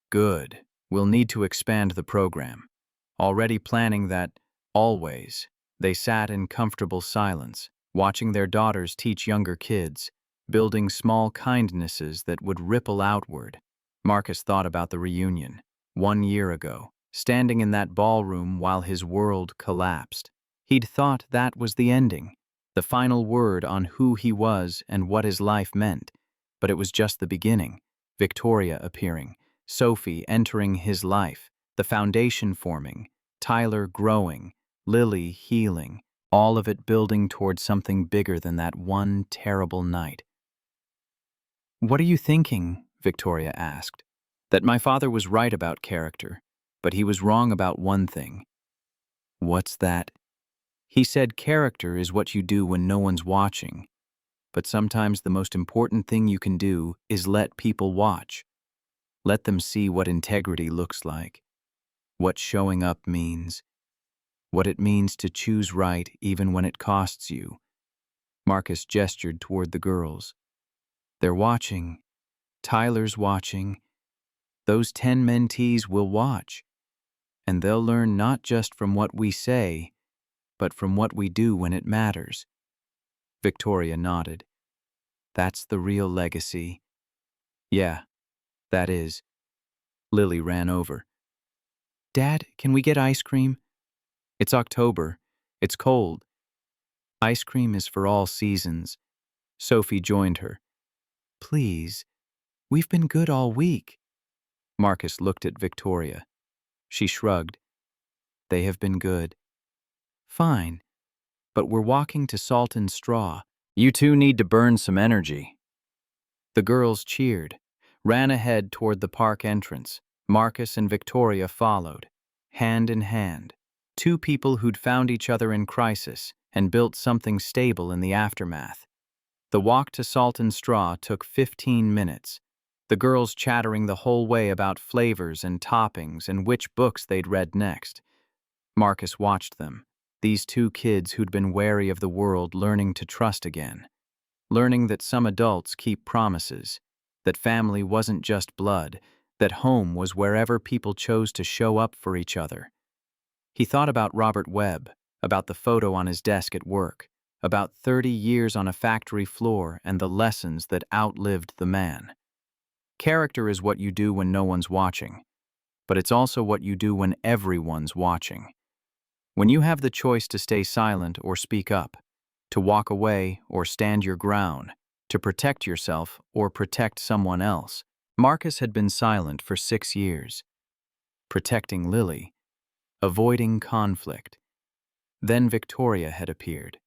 Good. We'll need to expand the program. Already planning that, always. They sat in comfortable silence, watching their daughters teach younger kids, building small kindnesses that would ripple outward. Marcus thought about the reunion, 1 year ago, standing in that ballroom while his world collapsed. He'd thought that was the ending, the final word on who he was and what his life meant. But it was just the beginning. Victoria appearing, Sophie entering his life, the foundation forming, Tyler growing, Lily healing, all of it building towards something bigger than that one terrible night. What are you thinking? Victoria asked. That my father was right about character, but he was wrong about one thing. What's that? He said character is what you do when no one's watching, but sometimes the most important thing you can do is let people watch. Let them see what integrity looks like, what showing up means, what it means to choose right even when it costs you. Marcus gestured toward the girls. They're watching. Tyler's watching. Those 10 mentees will watch, and they'll learn not just from what we say, but from what we do when it matters. Victoria nodded. That's the real legacy. Yeah, that is. Lily ran over. Dad, can we get ice cream? It's October. It's cold. Ice cream is for all seasons. Sophie joined her. Please, we've been good all week. Marcus looked at Victoria. She shrugged. They have been good. Fine, but we're walking to Salt and Straw. You two need to burn some energy. The girls cheered, ran ahead toward the park entrance. Marcus and Victoria followed, hand in hand. Two people who'd found each other in crisis and built something stable in the aftermath. The walk to Salt and Straw took 15 minutes, the girls chattering the whole way about flavors and toppings and which books they'd read next. Marcus watched them, these two kids who'd been wary of the world learning to trust again, learning that some adults keep promises, that family wasn't just blood, that home was wherever people chose to show up for each other. He thought about Robert Webb, about the photo on his desk at work, about 30 years on a factory floor and the lessons that outlived the man. Character is what you do when no one's watching, but it's also what you do when everyone's watching. When you have the choice to stay silent or speak up, to walk away or stand your ground, to protect yourself or protect someone else. Marcus had been silent for 6 years, protecting Lily, avoiding conflict. Then Victoria had appeared,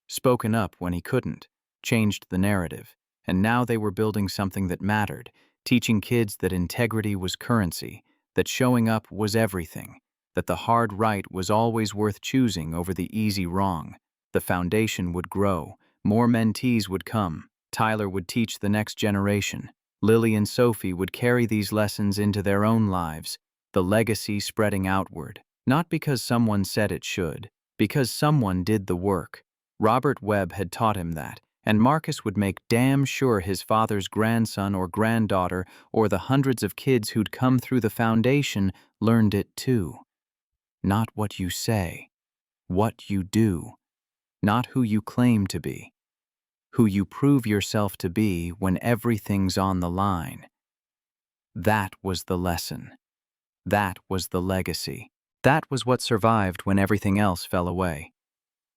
spoken up when he couldn't, changed the narrative, and now they were building something that mattered, teaching kids that integrity was currency, that showing up was everything, that the hard right was always worth choosing over the easy wrong. The foundation would grow, more mentees would come, Tyler would teach the next generation, Lily and Sophie would carry these lessons into their own lives, the legacy spreading outward, not because someone said it should, because someone did the work. Robert Webb had taught him that, and Marcus would make damn sure his father's grandson or granddaughter or the hundreds of kids who'd come through the foundation learned it too. Not what you say, what you do. Not who you claim to be, who you prove yourself to be when everything's on the line. That was the lesson. That was the legacy. That was what survived when everything else fell away.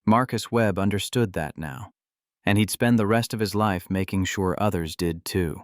Marcus Webb understood that now, and he'd spend the rest of his life making sure others did too.